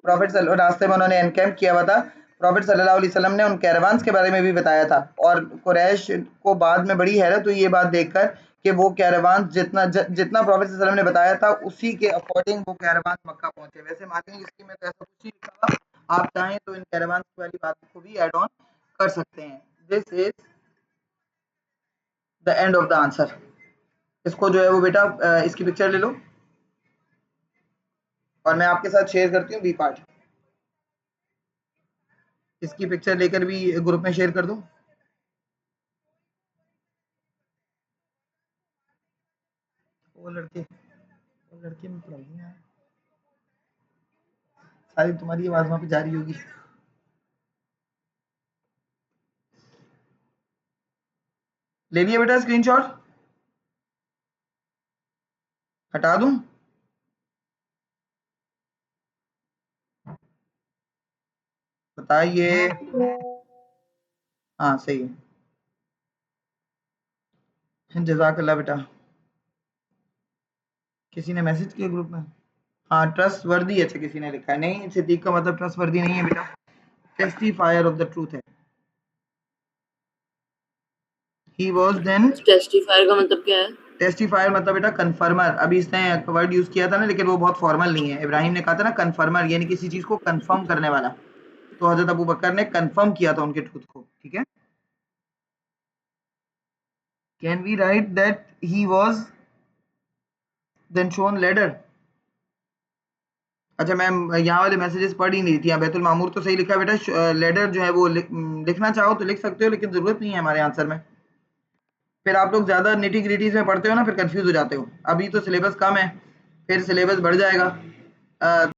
रास्ते में उन्होंने एनकैम्प किया हुआ था। प्रॉफिट सल्लल्लाहु अलैहि वसल्लम ने उन कैरावान्स के बारे में भी बताया था, और कुरैश को बाद में बड़ी हैरत हुई ये बात देखकर कि वो कैरावान्स जितना प्रॉफिट सल्लल्लाहु अलैहि वसल्लम ने बताया था उसी के अकॉर्डिंग वो कैरावान्स मक्का पहुंचे। वैसे मार्केटिंग स्कीम में तो ऐसा कुछ ही लिखा था, आप चाहें तो इन कैरावान्स वाली बात को भी ऐड ऑन कर सकते हैं। This is the end of the answer. इसको जो है वो बेटा इसकी पिक्चर ले लो और मैं आपके साथ शेयर करती हूँ बी पार्ट। इसकी पिक्चर लेकर भी ग्रुप में शेयर कर दूं। वो लड़के में पढ़ाई है सारी, तुम्हारी आवाज वहां पे जा रही होगी। ले लिया बेटा स्क्रीनशॉट, हटा दूं? बताइए। हाँ सही है, जज़ाकल्लाह बेटा। किसी ने मैसेज किया ग्रुप में? हाँ, ट्रस्ट वर्दी, अच्छा किसी ने लिखा है। नहीं, सिद्दीक का मतलब ट्रस्ट वर्दी नहीं है बेटा, टेस्टिफायर ऑफ द ट्रूथ है। ही वाज देन, टेस्टिफायर का मतलब क्या है? टेस्टिफायर मतलब बेटा कन्फर्मर। अभी इसने वर्ड यूज किया था ना, लेकिन वो बहुत फॉर्मल नहीं है। इब्राहिम ने कहा था ना कन्फर्मर, यानी किसी चीज को कंफर्म करने वाला। तो हजरत अबू बकर ने कंफर्म किया था उनके ट्रूथ को। ठीक है, can we write that he was then shown ladder? अच्छा मैम, यहाँ वाले मैसेजेस पढ़ ही नहीं थी। यहाँ बैतुल मामूर तो सही लिखा है बेटा, लेडर जो है वो लिखना चाहो तो लिख सकते हो, लेकिन जरूरत नहीं है हमारे आंसर में। फिर आप लोग ज़्यादा निटी ग्रिटीज में पढ़ते हो ना, फिर कंफ्यूज हो जाते हो। अभी तो सिलेबस कम है, फिर सिलेबस बढ़ जाएगा।